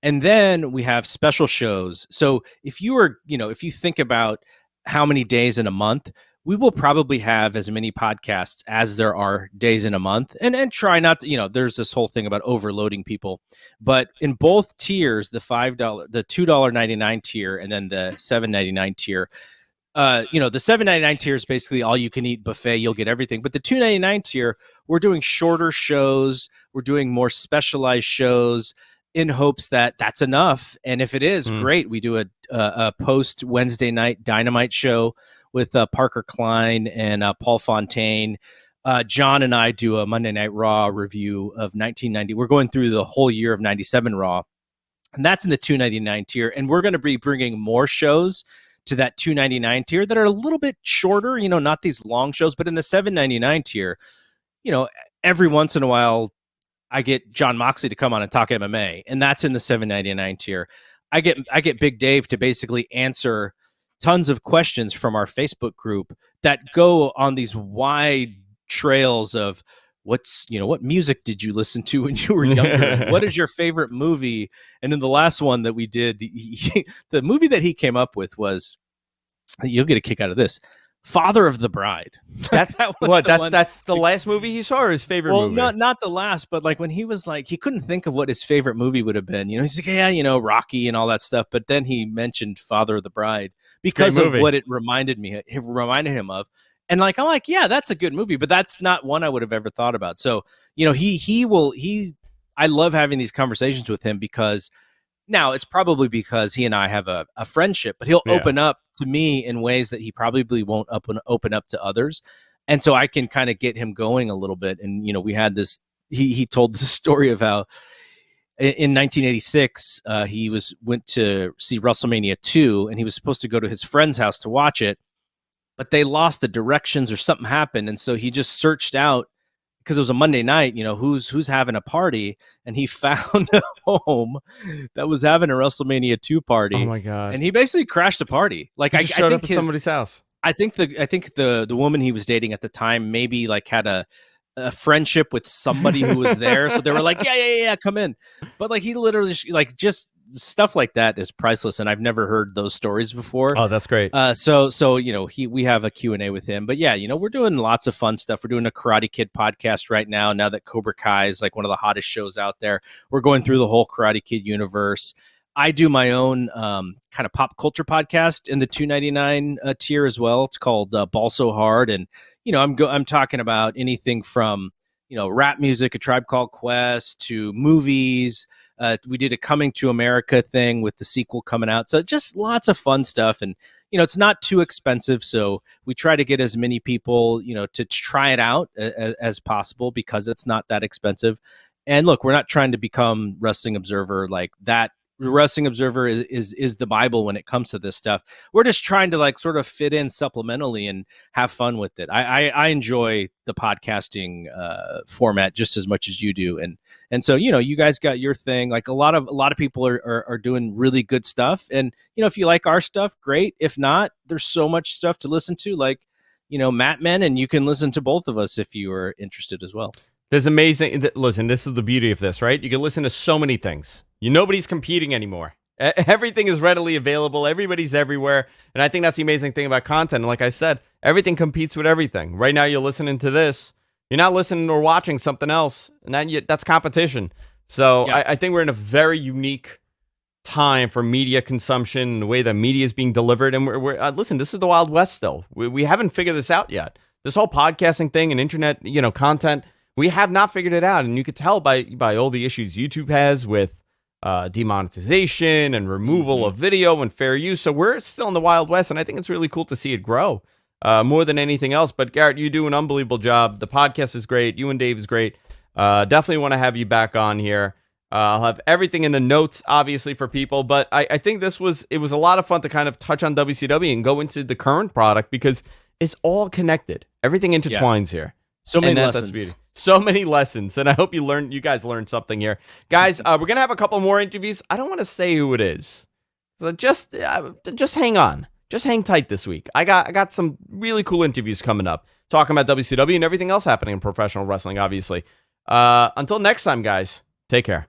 And then we have special shows. So if you think about how many days in a month, we will probably have as many podcasts as there are days in a month, and try not to, there's this whole thing about overloading people, but in both tiers, the $2.99 tier and then the $7.99 tier, the $7.99 tier is basically all you can eat buffet. You'll get everything. But the $2.99 tier, we're doing shorter shows. We're doing more specialized shows in hopes that that's enough. And if it is, great. We do a post Wednesday night Dynamite show with Parker Klein and Paul Fontaine. John and I do a Monday Night Raw review of 1990. We're going through the whole year of 97 Raw. And that's in the $2.99 tier. And we're going to be bringing more shows to that $2.99 tier that are a little bit shorter, not these long shows, but in the $7.99 tier, every once in a while, I get John Moxley to come on and talk MMA, and that's in the $7.99 tier. I get Big Dave to basically answer tons of questions from our Facebook group that go on these wide trails of what music did you listen to when you were younger? What is your favorite movie? And then the last one that we did, the movie that he came up with was, you'll get a kick out of this, Father of the Bride. That's the last movie he saw, or his favorite movie? Well, not the last, but like when he was like, he couldn't think of what his favorite movie would have been. He's like, yeah, Rocky and all that stuff. But then he mentioned Father of the Bride because of what it reminded him of. And like, I'm like, yeah, that's a good movie, but that's not one I would have ever thought about. So, I love having these conversations with him because now it's probably because he and I have a friendship, but he'll open up to me in ways that he probably won't open up to others. And so I can kind of get him going a little bit. And, we had this, he told the story of how in 1986, he went to see WrestleMania 2, and he was supposed to go to his friend's house to watch it. but they lost the directions or something happened. And so he just searched out, because it was a Monday night, who's having a party, and he found a home that was having a WrestleMania 2 party. Oh my God. And he basically crashed the party. Like, I showed up at somebody's house. I think the woman he was dating at the time maybe like had a friendship with somebody who was there, so they were like, yeah, come in. But like, he literally just stuff like that is priceless, and I've never heard those stories before. Oh, that's great. So we have a Q&A with him. But yeah, we're doing lots of fun stuff. We're doing a Karate Kid podcast right now that Cobra Kai is like one of the hottest shows out there. We're going through the whole Karate Kid universe. I do my own kind of pop culture podcast in the $2.99 tier as well. It's called Ball So Hard, and I'm talking about anything from rap music, A Tribe Called Quest, to movies. We did a Coming to America thing with the sequel coming out, so just lots of fun stuff. And it's not too expensive, so we try to get as many people to try it out as possible, because it's not that expensive. And look, we're not trying to become Wrestling Observer like that. Wrestling Observer is the Bible when it comes to this stuff. We're just trying to like sort of fit in supplementally and have fun with it. I enjoy the podcasting format just as much as you do, and so you guys got your thing. Like a lot of people are doing really good stuff, and if you like our stuff, great. If not, there's so much stuff to listen to, like Matt Men, and you can listen to both of us if you are interested as well. There's amazing. Listen, this is the beauty of this, right? You can listen to so many things. Nobody's competing anymore. Everything is readily available. Everybody's everywhere. And I think that's the amazing thing about content. And like I said, everything competes with everything. Right now, you're listening to this. You're not listening or watching something else. And that's competition. So yeah. I think we're in a very unique time for media consumption and the way that media is being delivered. And we're listen, this is the Wild West still. We haven't figured this out yet. This whole podcasting thing and internet, content, we have not figured it out. And you could tell by all the issues YouTube has with demonetization and removal of video and fair use. So we're still in the Wild West, and I think it's really cool to see it grow more than anything else. But Garrett, you do an unbelievable job. The podcast is great. You and Dave is great. Definitely want to have you back on here. I'll have everything in the notes, obviously, for people. But I think it was a lot of fun to kind of touch on WCW and go into the current product, because it's all connected. Everything intertwines here. So many lessons. So many lessons, and I hope you guys learned something here. Guys, we're going to have a couple more interviews. I don't want to say who it is. So just hang on. Just hang tight this week. I got some really cool interviews coming up, talking about WCW and everything else happening in professional wrestling, obviously. Until next time, guys, take care.